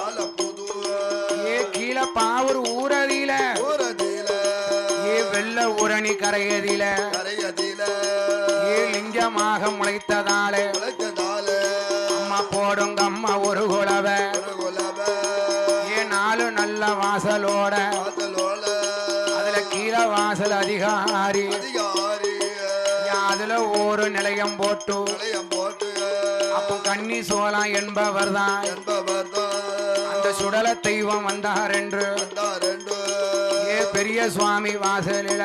ஏ கீழே பாவூர் ஊரதில ஏ வெள்ள ஊரணி கரையதில ஏ லிங்கமாக முளைத்ததாலே அம்மா போடுங்க அம்மா ஒரு குலவ ஏ நாலு நல்ல வாசலோட அதுல கீழே வாசல் அதிகாரி அதுல ஒரு நிலையம் போட்டு அப்போ கன்னி சோழம் என்பவர் தான் அந்த சுடல தெய்வம் வந்தார் என்று ஏ பெரிய சுவாமி வாசலில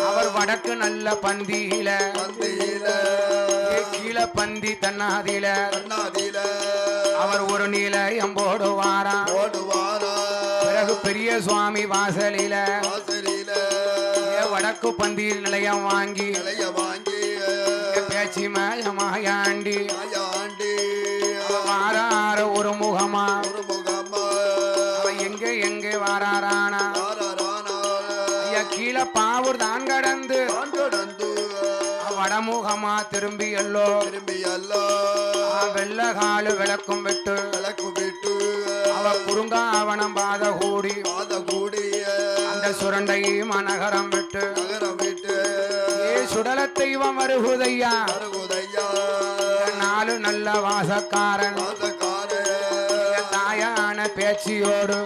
அவர் வடக்கு நல்ல பந்தியில ஏ கீழே பந்தி தன்னாதில அவர் ஒரு நிலையம் போடுவாரா பிறகு பெரிய சுவாமி வாசலில ஏ வடக்கு பந்தியில் நிலையம் வாங்கி பேச்சு மாயாண்டி வாரார ஒரு முகமா எங்க எங்க வாராரானா ஐயா கீழே பாவூர் தான் கடந்து வடமுகமா திரும்பி எல்லோ வெள்ளகாலு விளக்கும் விட்டு அவ குறுங்காவனம் பாத கூடி அந்த சுரண்டை மனகரம் விட்டு ஏ சுடல தெய்வம் வருகுதையா நாலு நல்ல வாசக்காரன் தாயான பேச்சியோடு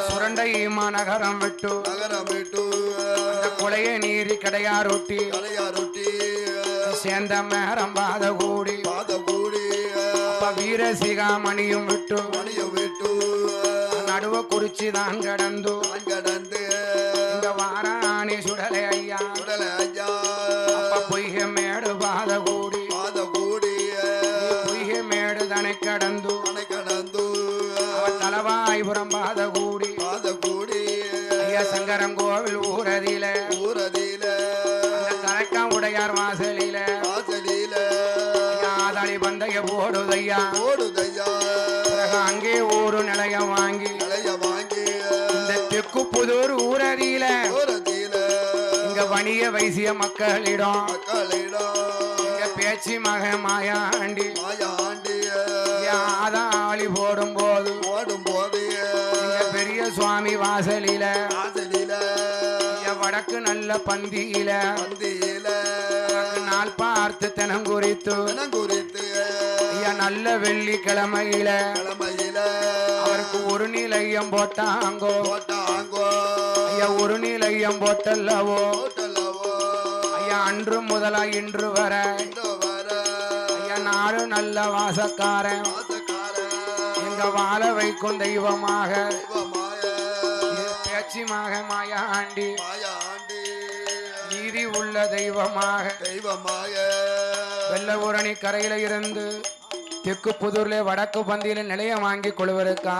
சுரண்டை மனகரம் விட்டு அந்த குலைய நீரி கடையாரொட்டி சேர்ந்த மேரம் பாத கூடி அப்ப வீரசிகாமணியும் விட்டு நடுவ குறிச்சி தான் கடந்து இங்க வாராணி சுடலை ஐயா அப்ப பொய்க மேடு பாத கூடி பொய்க மேடு தனை கடந்து அவன் தலவாய்புரம் பாத கூடி ஐயா சங்கரம் கோவில் ஊரதில அந்த கரைக்காம் உடையார் வாசலில ஆதாளி பந்தய போடுதையா பிறகு அங்கே ஒரு நிலையம் வாங்கி இந்த தெற்கு புதூர் ஊரதியில இங்க வணிக வைசிய மக்களிடம் இங்க பேச்சு மக மாயாண்டி ஆதாளி போடும் போது இங்க பெரிய சுவாமி வாசலில வடக்கு நல்ல பந்தியில நாள் பார்த்து தினம் குறித்து ஐயா நல்ல வெள்ளிக்கிழமையில அவருக்கு ஒரு நிலையம் போட்டாங்கோ ஐயா ஒரு நிலையம் போட்டல்லவோ அன்று முதலா இன்று வர ஐயா நாடு நல்ல வாசக்காரன் எங்க வாழ வைக்கும் தெய்வமாக பேச்சிமாக மாயாண்டி நீதி உள்ள தெய்வமாக வெள்ளபூரணி கரையில இருந்து தெற்கு புதூர்ல வடக்கு பந்தியில நிலையம் வாங்கி கொள்வதற்கா